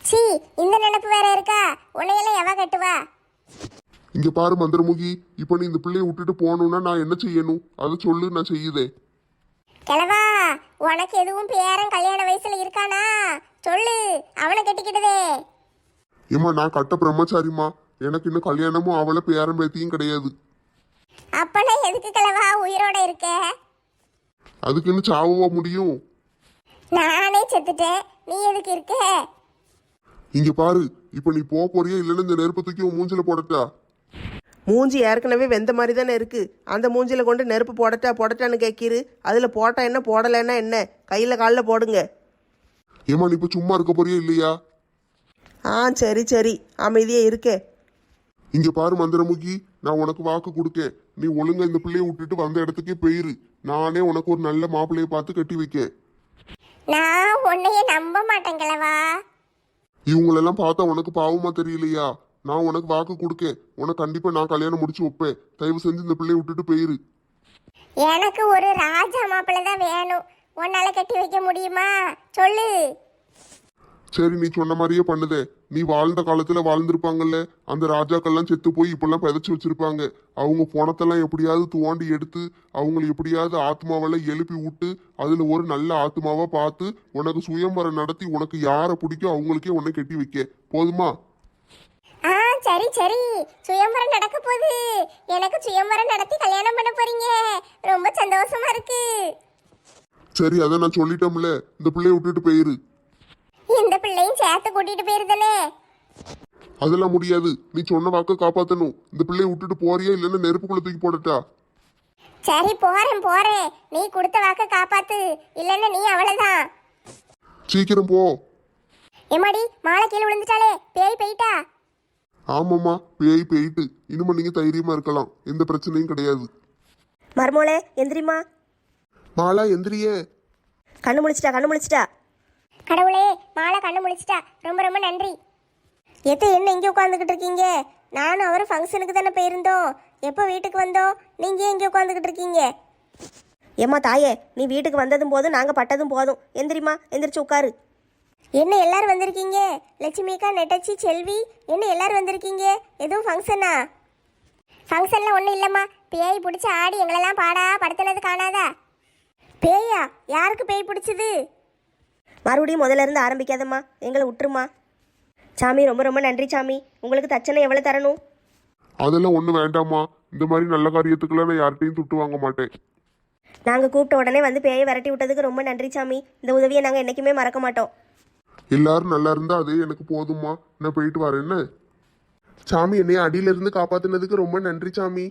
சீ, இந்த நினைப்பு வேற இருக்கா? உன்னையெல்லாம் எவ கட்டுவா? இங்க பாரு மந்திரமுகி, இப்ப நீ இந்த பிள்ளைய விட்டுட்டு போகணும்னா நான் என்ன செய்யணும்? அதை சொல்லு, நான் செய்யுதே. கிழவா, உனக்கு எதுவும் பேரன் கல்யாண வயசுல இருக்கானா? சொல்லு, அவனை கட்டிக்கிட்டதே. ஏமா நான் கட்ட பிரம்மச்சாரிம்மா. எனக்கு இன்னும் கல்யாணமும் அவளை பேரம் பேத்தியும் கிடையாது. அப்பனா எதுக்கு கிழவா உயிரோட இருக்க? அதுக்கு இன்னும் சாவவா முடியும்? நானே செத்துட்டேன், நீ எதுக்கு இருக்க? இங்க பாரு, இப்ப நீ போறியா இல்லைன்னு இந்த நெருப்பு தூக்கி உன் மூஞ்சில போடட்டா? மூஞ்சி ஏற்கனவே வெந்த மாதிரி தானே இருக்கு. அந்த மூஞ்சில கொண்டு நெருப்பு போடட்டான்னு கேட்கிரு. அதுல போட்டா என்ன, போடலைன்னா என்ன? கையில காலில் போடுங்க. ஏமா நீ இப்ப சும்மா இருக்க போறியா இல்லையா? ஆ சரி சரி, அமைதியே இருக்கே. இங்க பாரு மந்திரமுகி, நான் உனக்கு வாக்கு கொடுக்கேன். நீ ஒழுங்கா இந்த பிள்ளைய விட்டுட்டு வந்த இடத்துக்கே போயிரு. நானே உனக்கு ஒரு நல்ல மாப்பிள்ளைய பார்த்து கட்டி வைக்க. நான் உன்னைய நம்ப மாட்டேன் கிழவா. இவங்களெல்லாம் பார்த்தா உனக்கு பாவமா தெரியலையா? நான் உனக்கு வாக்கு கொடுக்கேன். உனக்கு கண்டிப்பா நான் கல்யாணம் முடிச்சு வைப்பேன். தயவு செஞ்சு இந்த பிள்ளைய விட்டுட்டு போயிரு. எனக்கு ஒரு ராஜா மாப்பிள்ளை தான் வேணும். உன்னால கட்டி வைக்க முடியுமா? சொல்லு. சரி, நீ சொன்ன மாதிரியே பண்ணுதே. நீ வாழ்ந்த காலத்துல வாழ்ந்திருப்பாங்கல்ல, அந்த ராஜாக்கள்லாம் செத்து போய் இப்பெல்லாம் பிதைச்சு வச்சிருப்பாங்க. அவங்க பணத்தெல்லாம் எப்படியாவது துவாண்டி எடுத்து அவங்களை எப்படியாவது ஆத்மாவெல்லாம் எழுப்பி விட்டு அதுல ஒரு நல்ல ஆத்மாவா பார்த்து உனக்கு சுயம்பரம் நடத்தி உனக்கு யாரை பிடிக்கும் அவங்களுக்கே உன்னை கட்டி வைக்க. போதுமா? ஆ சரி சரி, சுயம்பரம் நடக்க போகுது. எனக்கு சுயம்பரம் நடத்தி கல்யாணம் பண்ண போறீங்க. ரொம்ப சந்தோஷமா இருக்கு. சரி, அதை நான் சொல்லிட்டோம்ல, இந்த பிள்ளைய விட்டுட்டு போயிரு. இந்த பிள்ளையும் சேர்த்து கூட்டிட்டு போயிருதானே? அதெல்லாம் முடியாது. நீ சொன்ன வாக்க காப்பாத்தணும். இந்த பிள்ளைய விட்டுட்டு போறியா இல்லைன்னா நெருப்புக்குள்ள தூக்கி போடட்டா? சரி போறேன் போறேன். நீ கொடுத்த வாக்க காப்பாத்து, இல்லன்னா நீ அவ்வளவுதான். சீக்கிரம் போ. எம்மாடி, மாலை கீழே விழுந்துட்டாலே, பேய் போயிட்டா? ஆமாம்மா, பேய் போயிட்டு. இனிமே நீங்க தைரியமா இருக்கலாம். எந்த பிரச்சனையும் கிடையாது. மர்மோளே எந்திரிமா. மாலா எந்திரியே. கண்ணு முழிச்சிட்டா. கடவுளே, மாலை கண்ணு முழிச்சிட்டா. ரொம்ப ரொம்ப நன்றி. எத்த என்ன இங்கே உட்காந்துக்கிட்டு இருக்கீங்க? நானும் அவர் ஃபங்க்ஷனுக்கு தானே போயிருந்தோம். எப்போ வீட்டுக்கு வந்தோம்? நீங்கள் இங்கே உட்காந்துக்கிட்டு இருக்கீங்க? ஏம்மா தாயே, நீ வீட்டுக்கு வந்ததும் போதும் நாங்கள் பட்டதும் போதும். எந்திரிமா, எந்திரிச்சு உட்காரு. என்ன எல்லாரும் வந்திருக்கீங்க? லட்சுமிக்கா, நெட்டச்சி, செல்வி, என்ன எல்லாரும் வந்திருக்கீங்க? எதுவும் ஃபங்க்ஷனா? ஃபங்க்ஷன்லாம் ஒன்றும் இல்லைம்மா. பேய் பிடிச்சி ஆடி எங்களெல்லாம் பாடா படுத்தினது காணாதா? பேயா? யாருக்கு பேய் பிடிச்சது? மறுபடியும் முதல்ல இருந்து ஆரம்பிக்காதம்மா, எங்களை விட்டுருமா. சாமி, ரொம்ப ரொம்ப நன்றி சாமி. உங்களுக்கு தட்சணை எவ்வளோ தரணும்? அதெல்லாம் ஒண்ணு வேண்டாமா. இந்த மாதிரி நல்ல காரியத்துக்குலாம் நான் யார்கிட்டையும் துட்டு வாங்க மாட்டேன். நாங்கள் கூப்பிட்ட உடனே வந்து பேயை விரட்டி விட்டதுக்கு ரொம்ப நன்றி சாமி. இந்த உதவியை நாங்கள் என்றைக்குமே மறக்க மாட்டோம். எல்லாரும் நல்லா இருந்தா அதே எனக்கு போதுமா. நான் போயிட்டு வரேன். என்ன சாமி, என்னைய அடியில இருந்து காப்பாத்துனதுக்கு ரொம்ப நன்றி சாமி.